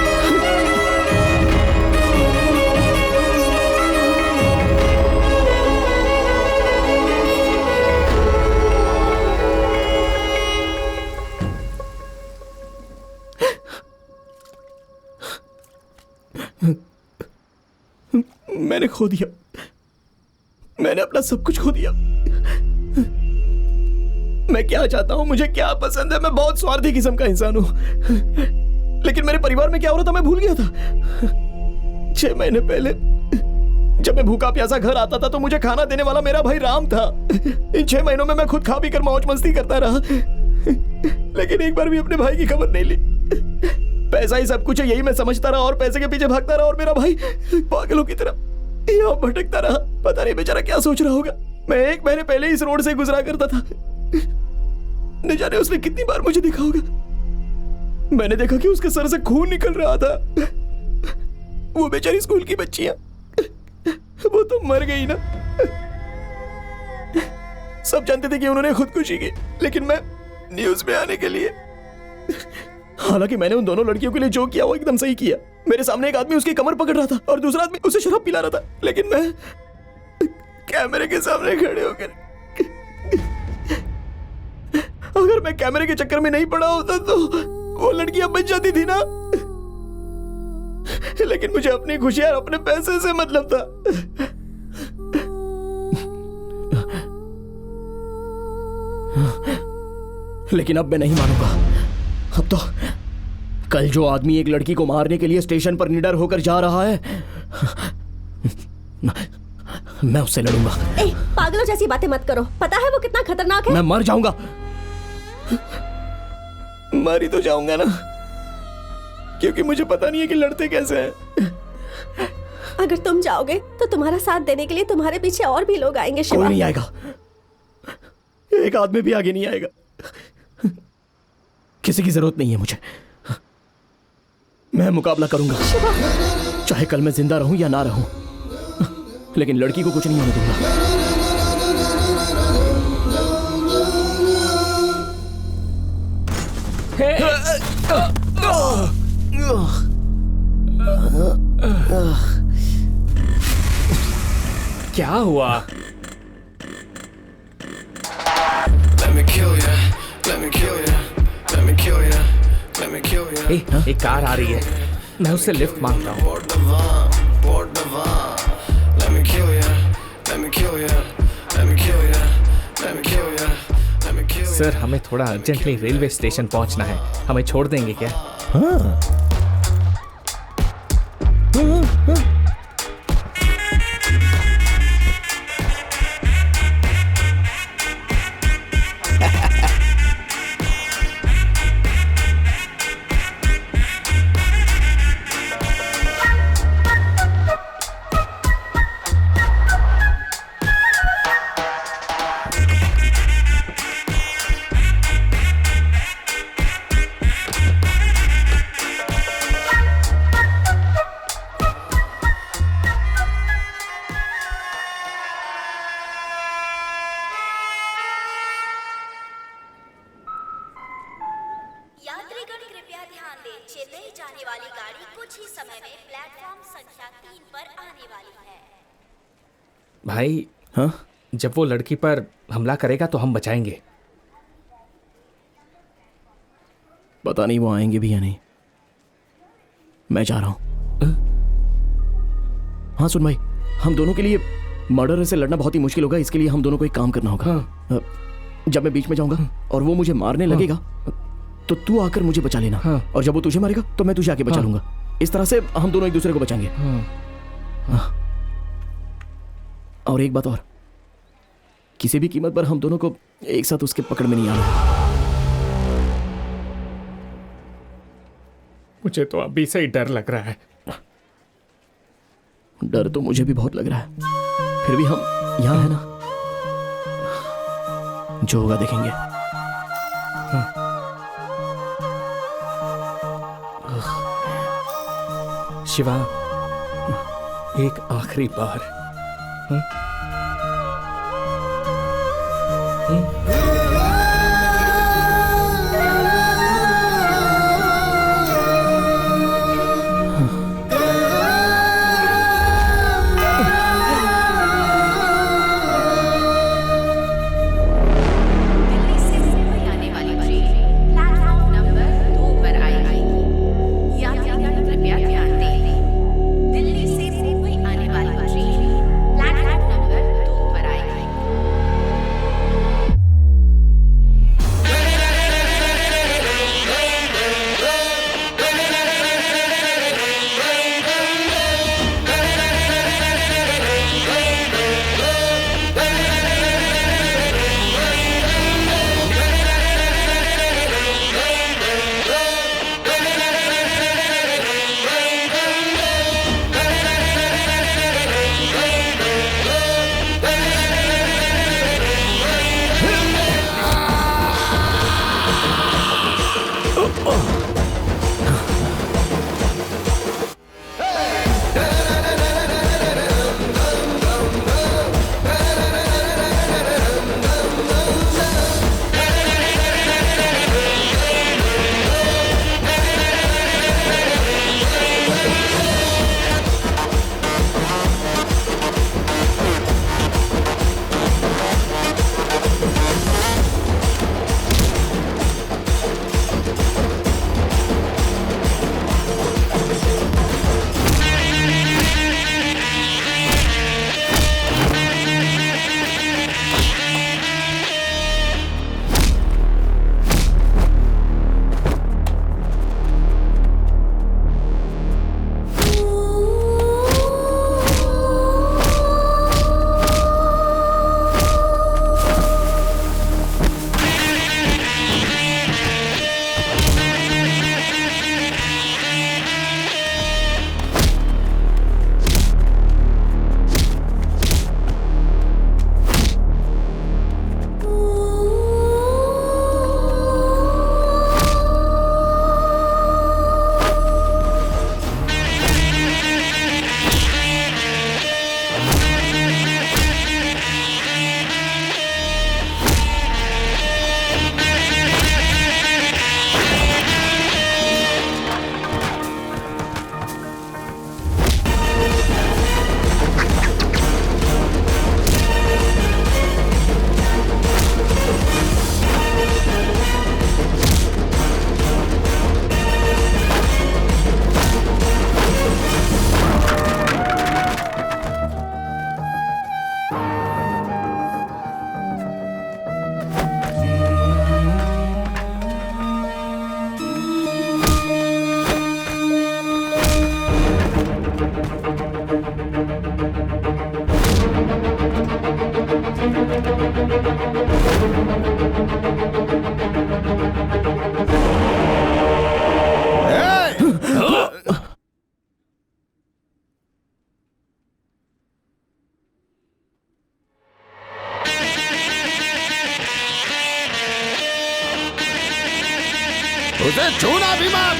मैंने खो दिया, मैंने अपना सब कुछ खो दिया। मैं क्या चाहता हूं, मुझे क्या पसंद है, मैं बहुत स्वार्थी किस्म का इंसान हूं। लेकिन मेरे परिवार में क्या हो रहा था मैं भूल गया था। 6 महीने पहले जब मैं भूखा प्यासा घर आता था तो मुझे खाना देने वाला मेरा भाई राम था। इन 6 महीनों में मैं खुद खा पी कर मौज मस्ती करता रहा, लेकिन एक बार भी अपने भाई की खबर नहीं ली। पैसा ही सब कुछ है, यही मैं समझता रहा और पैसे के पीछे भागता रहा, और मेरा भाई पागलों की तरह यहाँ भटकता रहा। पता नहीं बेचारा क्या सोच रहा होगा। मैं 1 महीने पहले इस रोड से गुजरा करता था, न जाने उसने कितनी बार मुझे देखा होगा। मैंने देखा कि उसके सर से खून निकल रहा था। वो बेचारी स्कूल की बच्चियां, वो तो मर गई ना। सब जानते थे कि उन्होंने खुदकुशी की, लेकिन मैं न्यूज में आने के लिए, हालांकि मैंने उन दोनों लड़कियों के लिए जो किया वो एकदम सही किया। मेरे सामने एक आदमी उसकी कमर पकड़ रहा था और दूसरा आदमी उसे शराब पिला रहा था, लेकिन मैं कैमरे के सामने खड़े होकर, अगर मैं कैमरे के चक्कर में नहीं पड़ा होता तो वो लड़कियां बच जाती थी ना। लेकिन मुझे अपनी खुशी और अपने पैसे से मतलब था। लेकिन अब मैं नहीं मानूंगा। अब तो कल जो आदमी एक लड़की को मारने के लिए स्टेशन पर निडर होकर जा रहा है, मैं उससे लड़ूंगा। पागलों जैसी बातें मत करो, पता है वो कितना खतरनाक है। मैं मर जाऊंगा, मर ही तो जाऊंगा ना, क्योंकि मुझे पता नहीं है कि लड़ते कैसे हैं। अगर तुम जाओगे तो तुम्हारा साथ देने के लिए तुम्हारे पीछे और भी लोग आएंगे शिवा। कोई नहीं आएगा, एक आदमी भी आगे नहीं आएगा। किसी की जरूरत नहीं है मुझे। मैं मुकाबला करूंगा, चाहे कल मैं जिंदा रहूं या ना रहूं, लेकिन लड़की को कुछ नहीं होने दूंगा। क्या हुआ? एक कार आ रही है, मैं उससे लिफ्ट मांगता हूँ। सर, हमें थोड़ा अर्जेंटली रेलवे स्टेशन पहुंचना है, हमें छोड़ देंगे क्या? भाई, हाँ? जब वो लड़की पर हमला करेगा तो हम बचाएंगे। पता नहीं वो आएंगे भी या नहीं। मैं जा रहा हूं। हाँ सुन भाई, हम दोनों के लिए मर्डर से लड़ना बहुत ही मुश्किल होगा, इसके लिए हम दोनों को एक काम करना होगा। जब मैं बीच में जाऊंगा और वो मुझे मारने लगेगा तो तू आकर मुझे बचा लेना, और जब वो तुझे मारेगा तो मैं तुझे आके बचा लूंगा। इस तरह से हम दोनों एक दूसरे को बचाएंगे। और एक बात और, किसी भी कीमत पर हम दोनों को एक साथ उसके पकड़ में नहीं आना। मुझे तो अभी से ही डर लग रहा है। डर तो मुझे भी बहुत लग रहा है, फिर भी हम यहाँ है ना, जो होगा देखेंगे। शिवा, एक आखिरी बार। उसे छूना भी मत।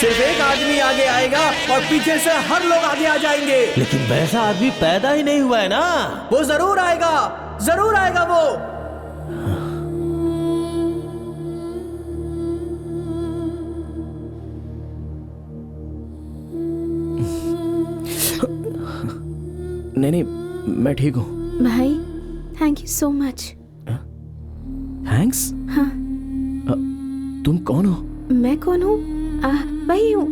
सिर्फ एक आदमी आगे आएगा और पीछे से हर लोग आगे आ जाएंगे। लेकिन वैसा आदमी पैदा ही नहीं हुआ है ना। वो जरूर आएगा वो। नहीं, मैं ठीक हूँ। भाई thank you so much. Thanks? हाँ। तुम कौन हो? मैं कौन हूँ? वही हूँ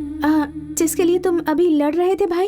जिसके लिए तुम अभी लड़ रहे थे भाई।